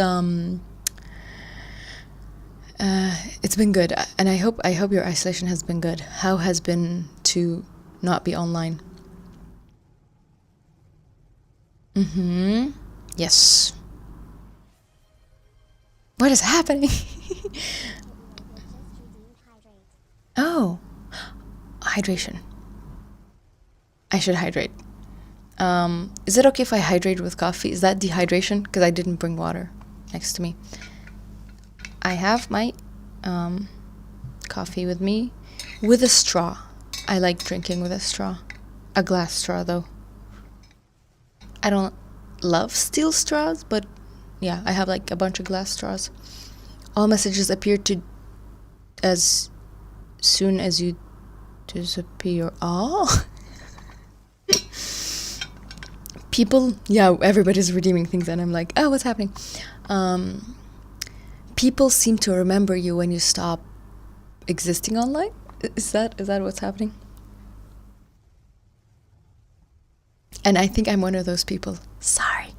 it's been good, and I hope your isolation has been good. How has been to not be online? Yes. What is happening? Oh, hydration. I should hydrate. Is it okay if I hydrate with coffee? Is that dehydration? Because I didn't bring water next to me. I have my coffee with me with a straw. I like drinking with a straw. A glass straw, though. I don't love steel straws, but yeah, I have like a bunch of glass straws. All messages appear to as soon as you disappear. Oh. People, yeah, everybody's redeeming things, and I'm like, oh, what's happening? People seem to remember you when you stop existing online. Is that what's happening? And I think I'm one of those people. Sorry.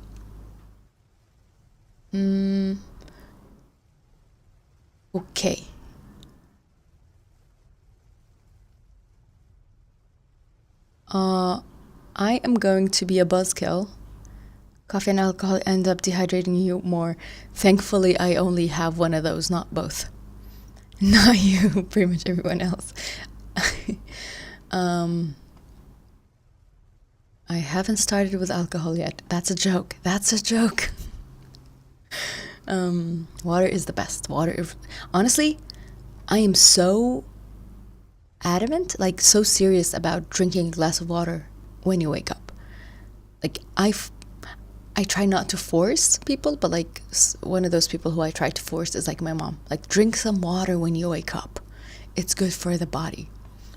Okay. I am going to be a buzzkill. Coffee and alcohol end up dehydrating you more. Thankfully, I only have one of those, not both. Not you, pretty much everyone else. I haven't started with alcohol yet. That's a joke. Water is the best. Honestly, I am so adamant, like so serious about drinking a glass of water when you wake up. Like I try not to force people, but like one of those people who I try to force is like my mom. Like, drink some water when you wake up. It's good for the body.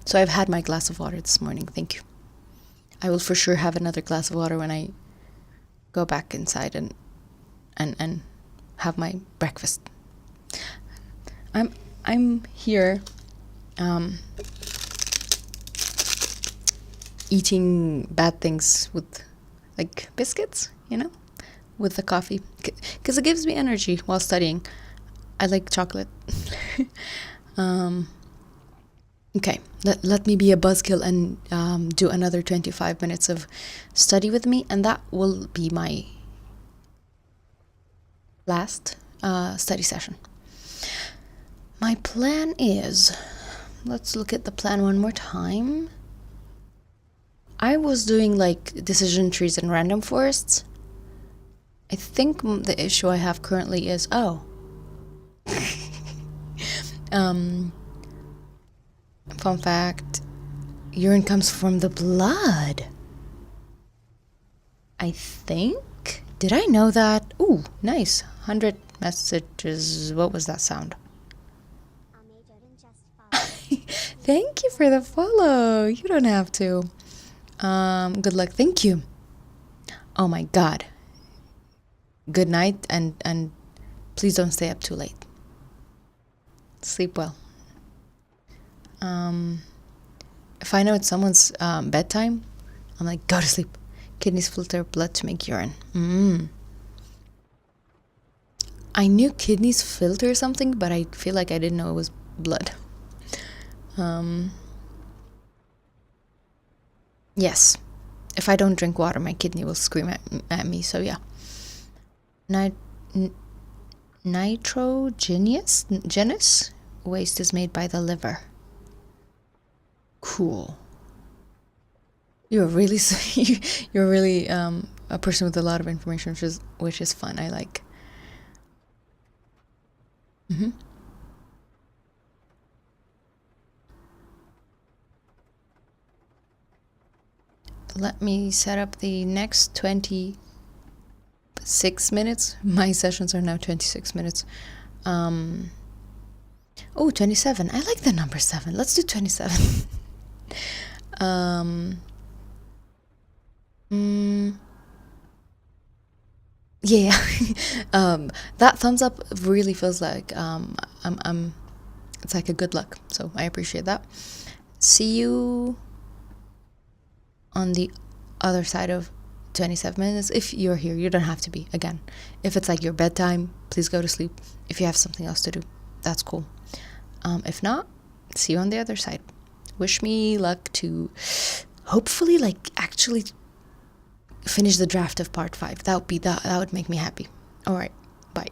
So I've had my glass of water this morning. Thank you. I will for sure have another glass of water when I go back inside and have my breakfast. I'm here eating bad things with like biscuits, with the coffee, because it gives me energy while studying. I like chocolate. Okay, let me be a buzzkill and do another 25 minutes of study with me, and that will be my last study session. My plan is, let's look at the plan one more time. I was doing like decision trees and random forests. I think the issue I have currently is, fun fact, urine comes from the blood. I think. Did I know that? Ooh, nice. 100 messages. What was that sound? Thank you for the follow. You don't have to. Good luck. Thank you. Oh my god. Good night and please don't stay up too late. Sleep well. If I know it's someone's bedtime, I'm like, go to sleep. Kidneys filter blood to make urine. I knew kidneys filter something, but I feel like I didn't know it was blood. Yes. If I don't drink water, my kidney will scream at me. So yeah. Nitrogenous waste is made by the liver. Cool. You're really a person with a lot of information, which is fun. I like. Let me set up the next 26 minutes. My sessions are now 26 minutes. 27. I like the number 7. Let's do 27. Yeah. That thumbs up really feels like it's like a good luck. So I appreciate that. See you on the other side of 27 minutes. If you're here, you don't have to be. Again, if it's like your bedtime, please go to sleep. If you have something else to do, that's cool. If not, see you on the other side. Wish me luck to hopefully actually finish the draft of part 5. That would make me happy. All right, bye.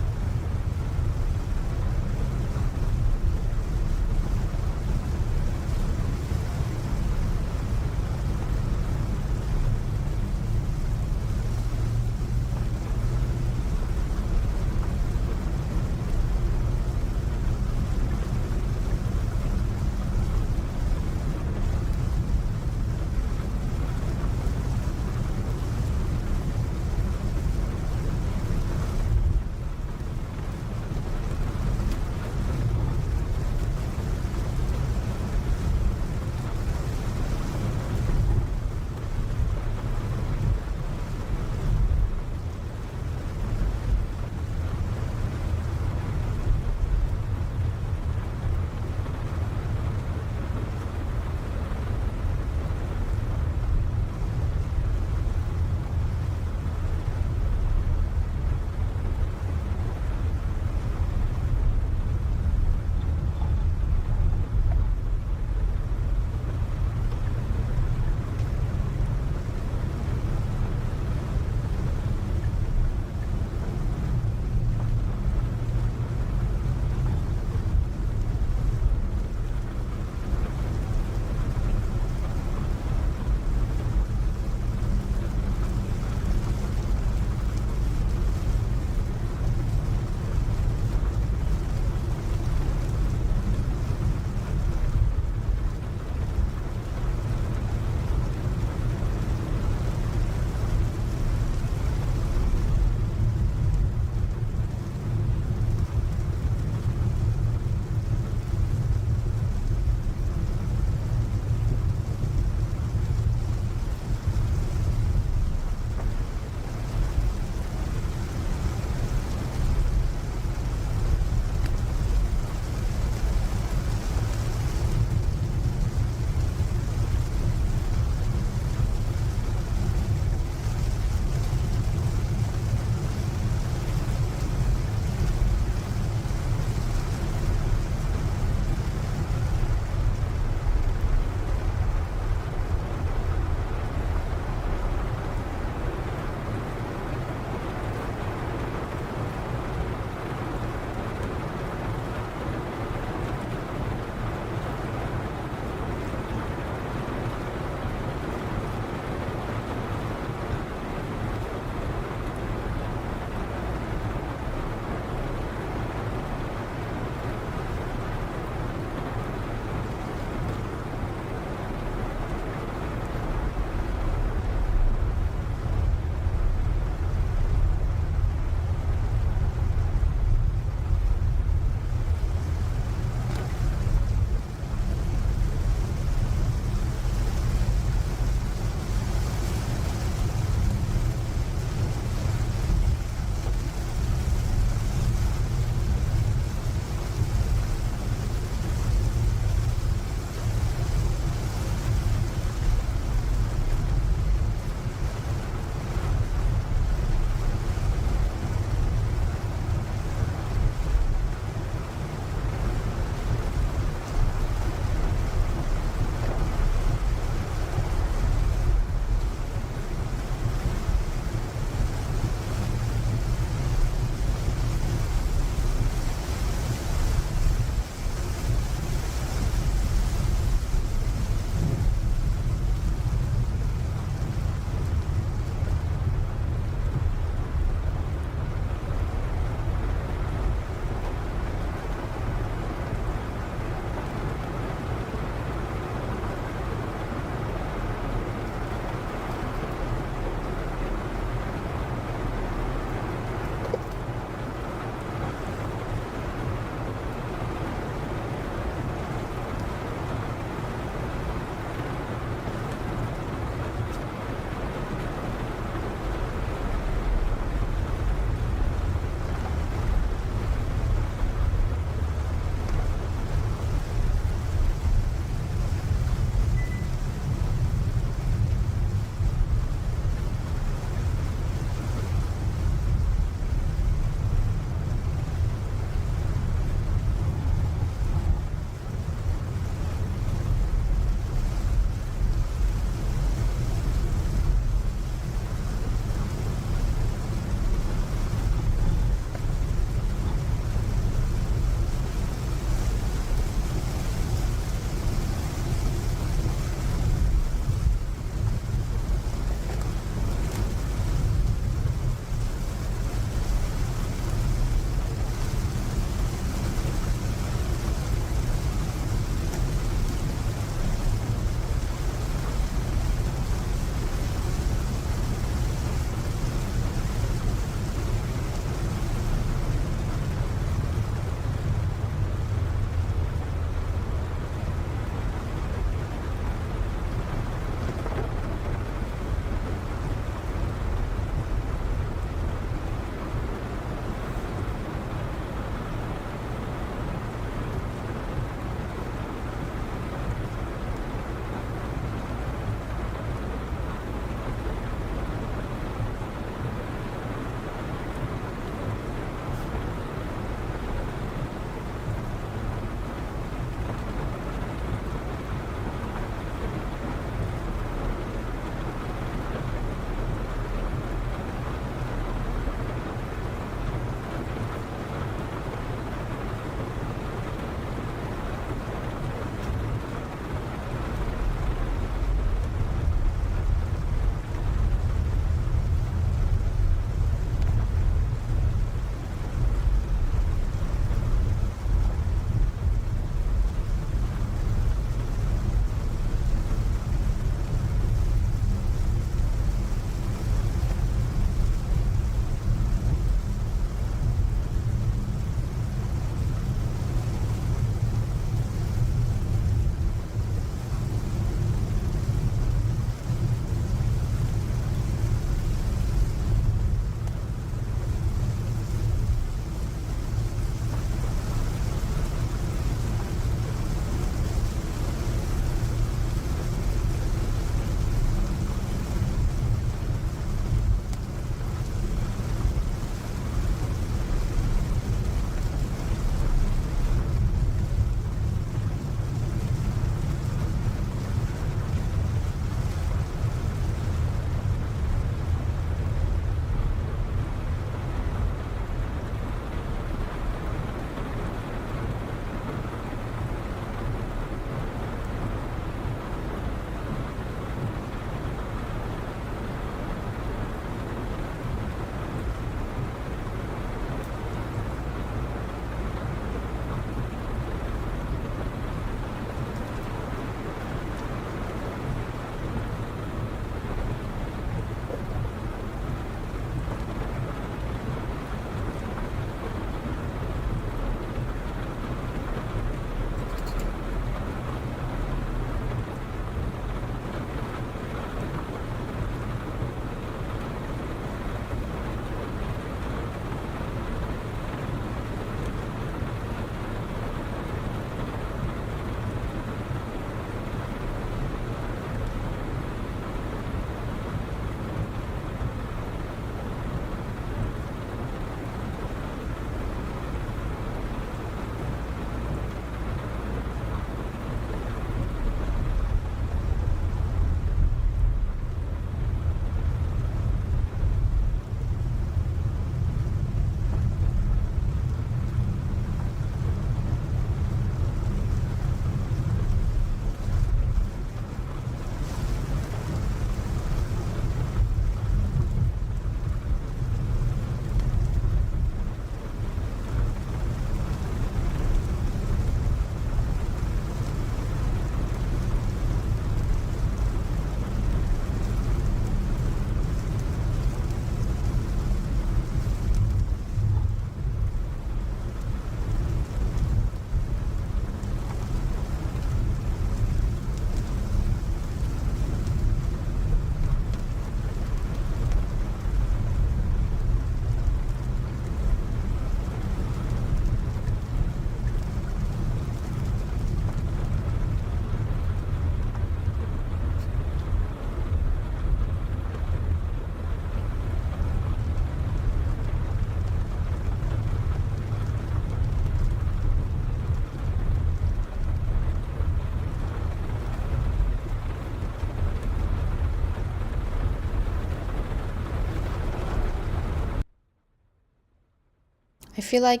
I feel like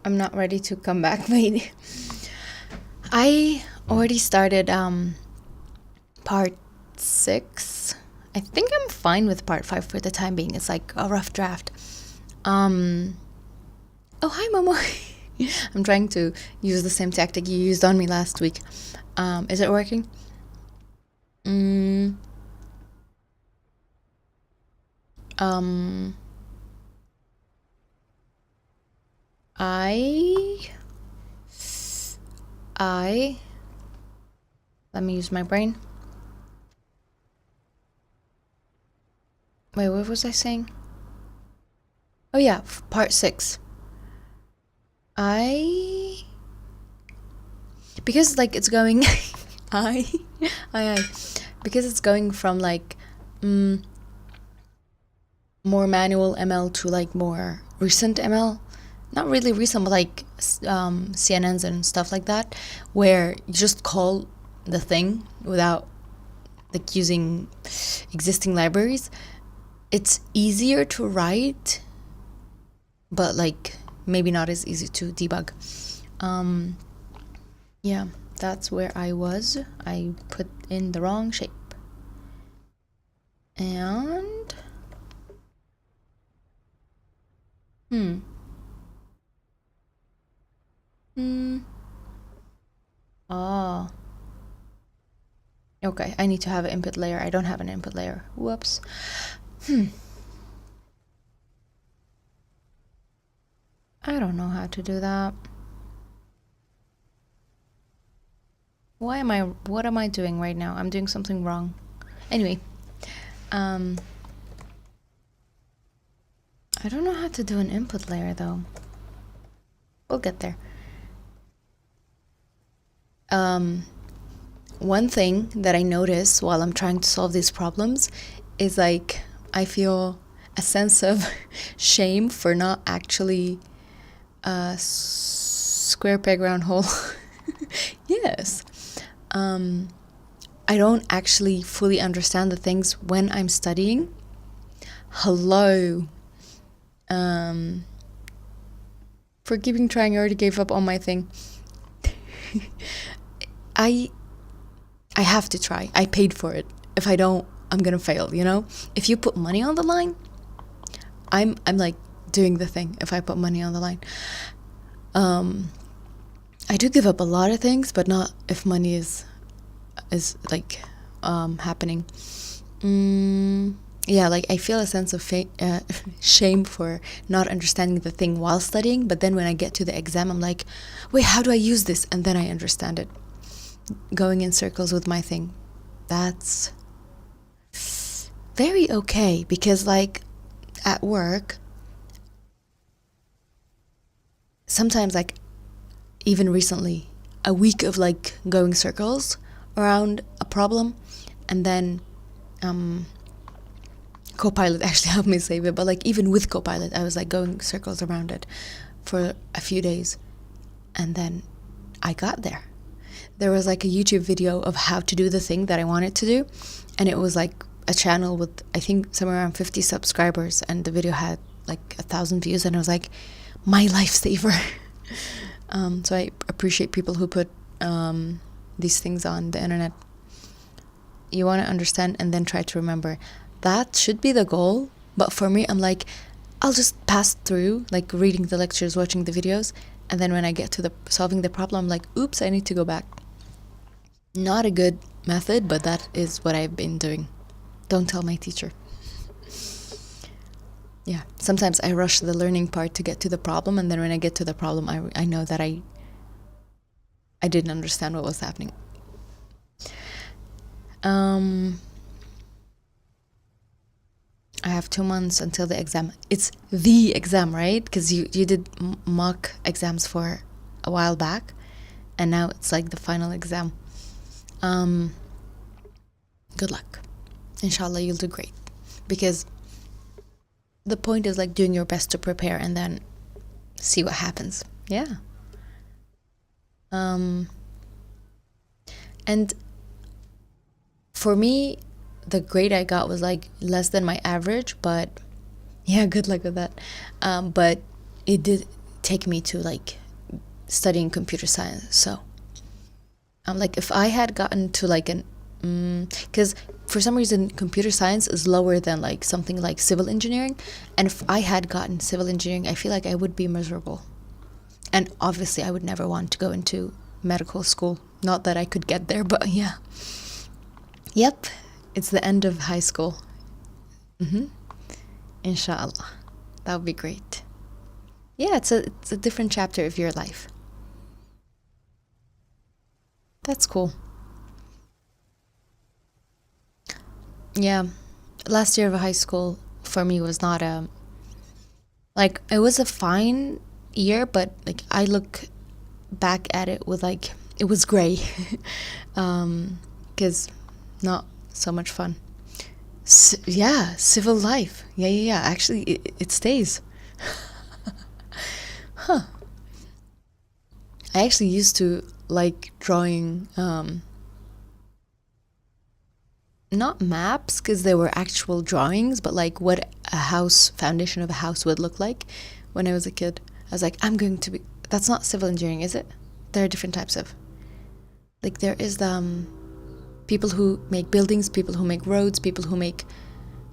I'm not ready to come back. Wait, I already started part 6. I think I'm fine with part 5 for the time being. It's like a rough draft. Oh, hi, Momo. I'm trying to use the same tactic you used on me last week. Is it working? Let me use my brain. Wait, what was I saying? Oh yeah, part 6. Because like it's going because it's going from like more manual ML to like more recent ML. Not really recent, but like CNNs and stuff like that, where you just call the thing without like using existing libraries. It's easier to write, but like maybe not as easy to debug. Yeah, that's where I was. I put in the wrong shape. And oh, okay, I need to have an input layer. I don't have an input layer. Whoops. I don't know how to do that. What am I doing right now? I'm doing something wrong. Anyway, I don't know how to do an input layer though. We'll get there. One thing that I notice while I'm trying to solve these problems is like I feel a sense of shame for not actually square peg round hole. Yes. I don't actually fully understand the things when I'm studying. Hello. For keeping trying, I already gave up on my thing. I have to try. I paid for it. If I don't, I'm gonna fail, you know? If you put money on the line, I'm like doing the thing if I put money on the line. I do give up a lot of things, but not if money is like happening. Yeah, like I feel a sense of shame for not understanding the thing while studying, but then when I get to the exam, I'm like, wait, how do I use this? And then I understand it. Going in circles with my thing. That's very okay, because like at work, sometimes like even recently, a week of like going circles around a problem, and then Copilot actually helped me save it, but like even with Copilot, I was like going circles around it for a few days, and then I got there. There was like a YouTube video of how to do the thing that I wanted to do, and it was like a channel with I think somewhere around 50 subscribers, and the video had like 1,000 views, and I was like, my lifesaver. So I appreciate people who put these things on the internet. You want to understand and then try to remember. That should be the goal, but for me, I'm like, I'll just pass through, like reading the lectures, watching the videos, and then when I get to the solving the problem, I'm like, oops, I need to go back. Not a good method, but that is what I've been doing. Don't tell my teacher. Yeah, sometimes I rush the learning part to get to the problem, and then when I get to the problem, I know that I didn't understand what was happening. I have 2 months until the exam. It's the exam, right? Because you did mock exams for a while back, and now it's like the final exam. Good luck. Inshallah, you'll do great. Because the point is like doing your best to prepare and then see what happens. Yeah. And for me, the grade I got was like less than my average, but yeah, good luck with that. But it take me to like studying computer science. So I'm like, if I had gotten to like an because for some reason computer science is lower than like something like civil engineering, and if I had gotten civil engineering, I feel like I would be miserable. And obviously I would never want to go into medical school. Not that I could get there, but yeah. Yep, it's the end of high school. Inshallah. That would be great. Yeah, it's a different chapter of your life. That's cool. Yeah, last year of high school for me was not a like it was a fine year, but like I look back at it with like it was gray, because not so much fun. Yeah, civil life. Yeah. Actually, it stays. Huh. I actually used to like drawing, not maps because they were actual drawings, but like what a house, foundation of a house would look like when I was a kid. I was like, I'm going to be. That's not civil engineering, is it? There are different types of. Like there is the people who make buildings, people who make roads, people who make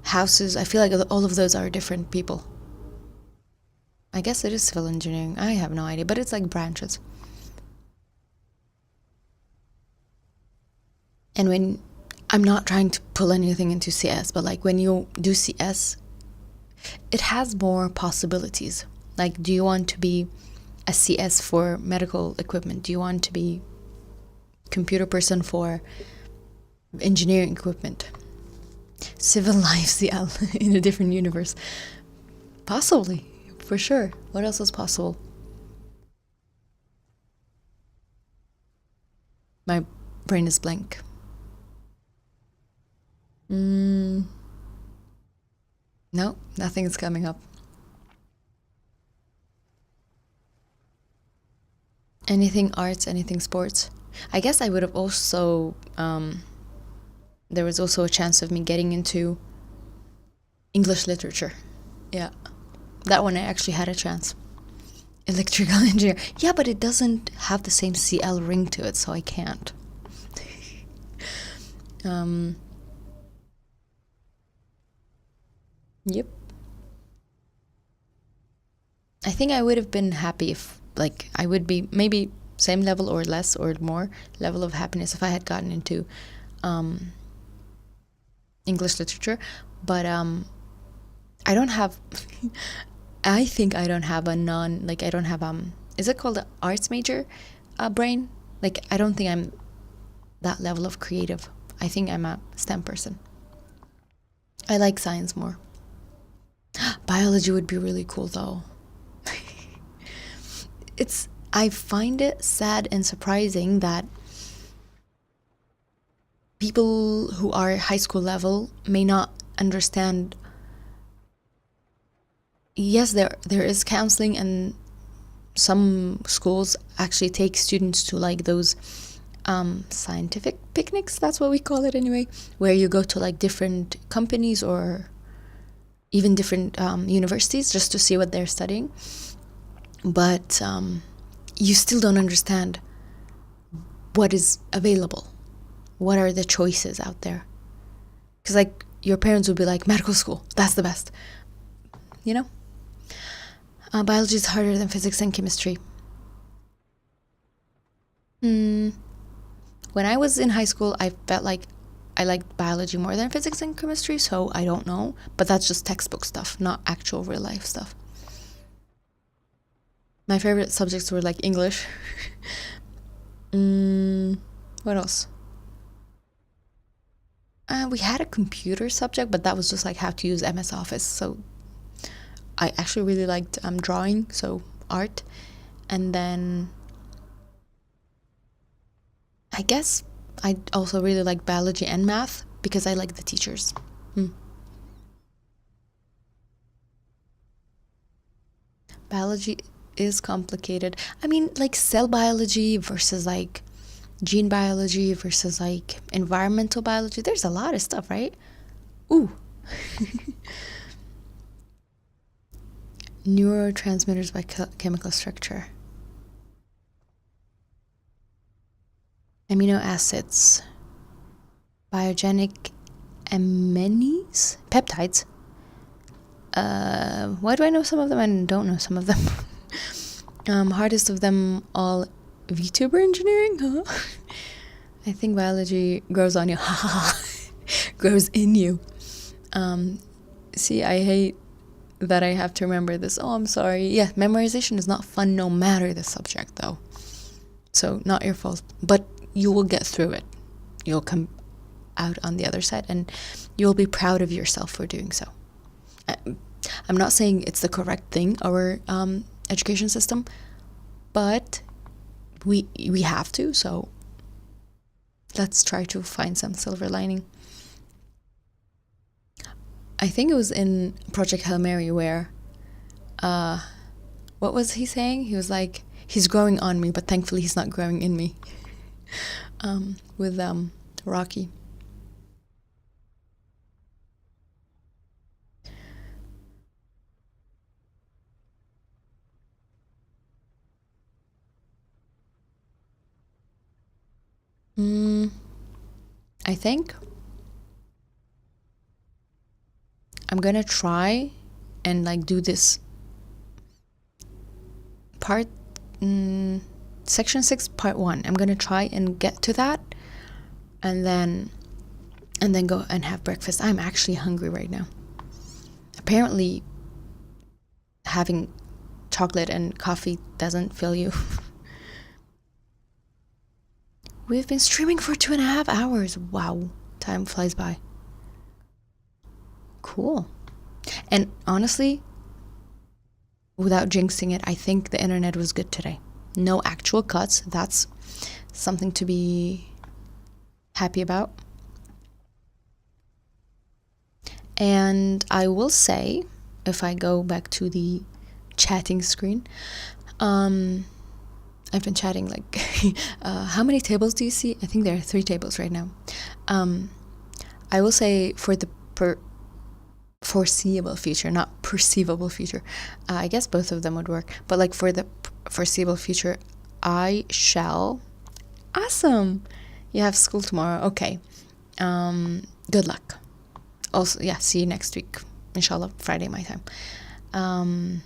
houses. I feel like all of those are different people. I guess it is civil engineering. I have no idea, but it's like branches. And when I'm not trying to pull anything into CS, but like when you do CS, it has more possibilities. Like, do you want to be a CS for medical equipment? Do you want to be computer person for engineering equipment? Civil life CL in a different universe. Possibly, for sure. What else is possible? My brain is blank. No, nothing is coming up. Anything arts, anything sports. I guess I would have also, there was also a chance of me getting into English literature. Yeah, that one I actually had a chance. Electrical engineer. Yeah, but it doesn't have the same CL ring to it, so I can't. Yep. I think I would have been happy if, like, I would be maybe same level or less or more level of happiness if I had gotten into English literature. But I don't have, I think I don't have a I don't have, is it called an arts major brain? Like, I don't think I'm that level of creative. I think I'm a STEM person. I like science more. Biology would be really cool though. I find it sad and surprising that people who are high school level may not understand. Yes, there is counseling, and some schools actually take students to like those scientific picnics, that's what we call it anyway, where you go to like different companies or even different universities just to see what they're studying. But you still don't understand what is available. What are the choices out there? Because like your parents would be like, medical school, that's the best. You know? Biology is harder than physics and chemistry. When I was in high school, I felt like I liked biology more than physics and chemistry, so I don't know. But that's just textbook stuff, not actual real life stuff. My favorite subjects were like English. What else? We had a computer subject, but that was just like how to use MS Office. So I actually really liked drawing, so art. And then I guess I also really like biology and math because I like the teachers. Biology is complicated. I mean, like cell biology versus like gene biology versus like environmental biology. There's a lot of stuff, right? Ooh. Neurotransmitters by chemical structure. Amino acids. Biogenic amines? Peptides. Why do I know some of them and don't know some of them? Hardest of them all, VTuber engineering? Huh? I think biology grows on you. Grows in you. See, I hate that I have to remember this. Oh, I'm sorry. Yeah, memorization is not fun no matter the subject, though. So, not your fault. But you will get through it. You'll come out on the other side, and you'll be proud of yourself for doing so. I'm not saying it's the correct thing, our education system, but we have to, so let's try to find some silver lining. I think it was in Project Hail Mary where, what was he saying? He was like, he's growing on me, but thankfully he's not growing in me. With Rocky. I think I'm gonna try and like do this part, section 6 part 1. I'm gonna try and get to that, and then go and have breakfast. I'm actually hungry right now. Apparently having chocolate and coffee doesn't fill you. We've been streaming for 2.5 hours. Wow, time flies by. Cool. And honestly, without jinxing it, I think the internet was good today. No actual cuts. That's something to be happy about. And I will say, if I go back to the chatting screen, I've been chatting like, how many tables do you see? I think there are 3 tables right now. I will say for the foreseeable future, not perceivable future. I guess both of them would work. But like for the foreseeable future, I shall... Awesome! You have school tomorrow. Okay. Good luck. Also, yeah, see you next week. Inshallah, Friday my time.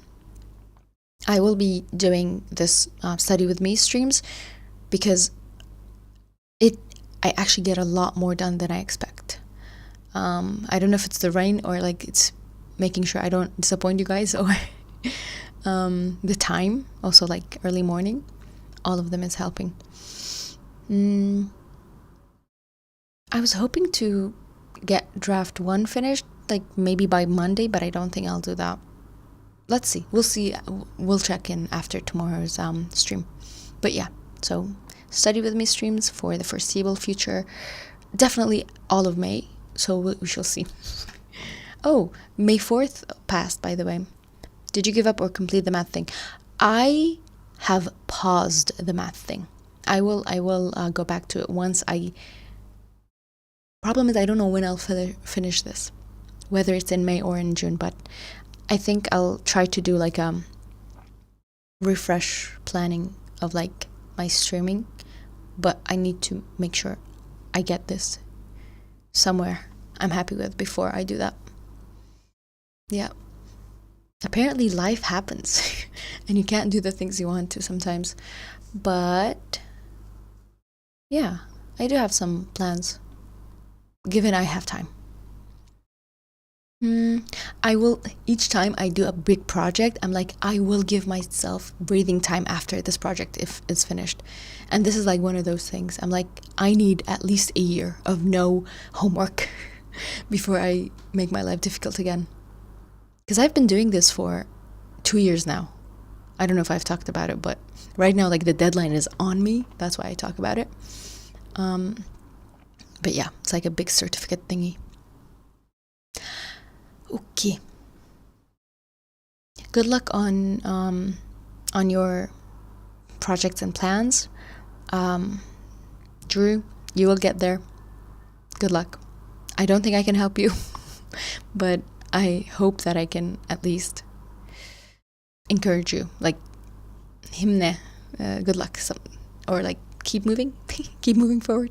I will be doing this study with me streams because I actually get a lot more done than I expect. I don't know if it's the rain or like it's making sure I don't disappoint you guys, or the time, also like early morning. All of them is helping. I was hoping to get draft 1 finished like maybe by Monday, but I don't think I'll do that. Let's see. We'll see. We'll check in after tomorrow's stream. But yeah, so study with me streams for the foreseeable future. Definitely all of May. So we shall see. Oh, May 4th passed, by the way. Did you give up or complete the math thing? I have paused the math thing. I will go back to it once I... Problem is I don't know when I'll finish this. Whether it's in May or in June, but I think I'll try to do like a refresh planning of like my streaming, but I need to make sure I get this somewhere I'm happy with before I do that. Yeah. Apparently life happens and you can't do the things you want to sometimes. But yeah, I do have some plans, given I have time. I will, each time I do a big project, I'm like, I will give myself breathing time after this project if it's finished. And this is like one of those things. I'm like, I need at least a year of no homework before I make my life difficult again. Because I've been doing this for 2 years now. I don't know if I've talked about it, but right now, like, the deadline is on me. That's why I talk about it. But yeah, it's like a big certificate thingy. Okay. Good luck on your projects and plans. Drew, you will get there. Good luck. I don't think I can help you, but I hope that I can at least encourage you, like himne, good luck, or like keep moving, keep moving forward.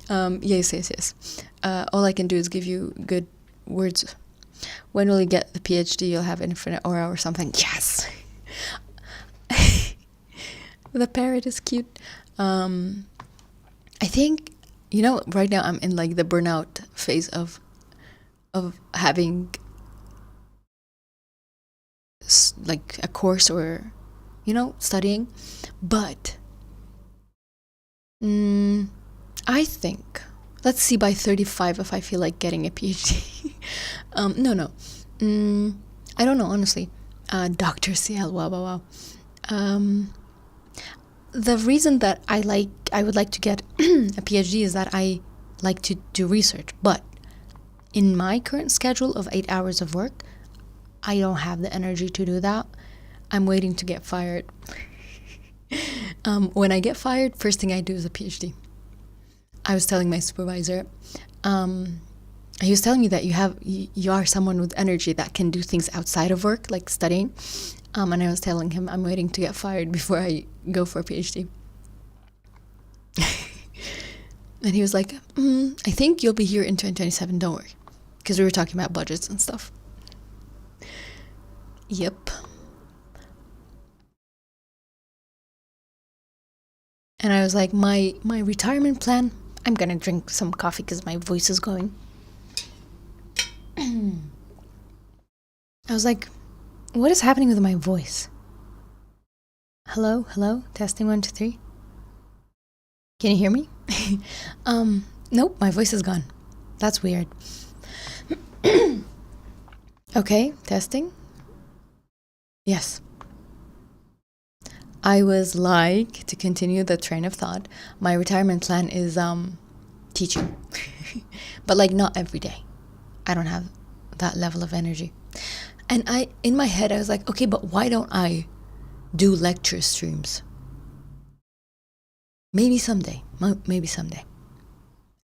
Yes. All I can do is give you good words. When will you get the PhD? You'll have infinite aura or something. Yes. The parrot is cute. I think, right now I'm in like the burnout phase of having like a course or studying, but I think, let's see, by 35 if I feel like getting a PhD. No. I don't know, honestly. Dr. CL, wow. The reason that I would like to get a PhD is that I like to do research, but in my current schedule of 8 hours of work, I don't have the energy to do that. I'm waiting to get fired. When I get fired, first thing I do is a PhD. I was telling my supervisor, he was telling me that you are someone with energy that can do things outside of work, like studying. And I was telling him I'm waiting to get fired before I go for a PhD. And he was like, I think you'll be here in 2027, don't worry. Because we were talking about budgets and stuff. Yep. And I was like, my retirement plan, I'm gonna drink some coffee because my voice is going. I was like, what is happening with my voice? Hello, testing 1 2 3. Can you hear me? Nope, my voice is gone. That's weird. Okay, testing. Yes. I was like, to continue the train of thought, my retirement plan is teaching. But like not every day. I don't have that level of energy. And in my head I was like, okay, but why don't I do lecture streams? Maybe someday.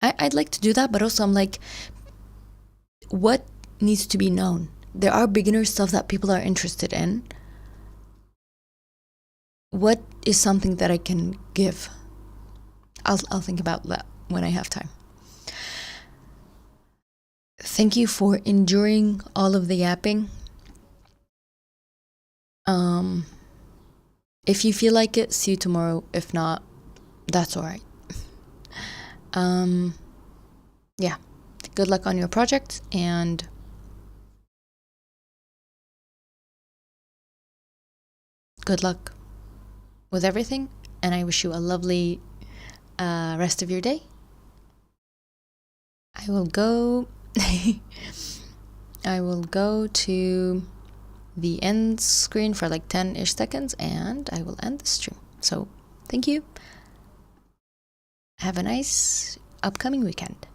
I'd like to do that, but also I'm like, what needs to be known? There are beginner stuff that people are interested in. What is something that I can give? I'll think about that when I have time. Thank you for enduring all of the yapping. If you feel like it, see you tomorrow. If not, that's all right. Yeah. Good luck on your project, and good luck with everything. And I wish you a lovely rest of your day. I will go to the end screen for like 10-ish seconds, and I will end the stream. So thank you. Have a nice upcoming weekend.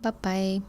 Bye-bye.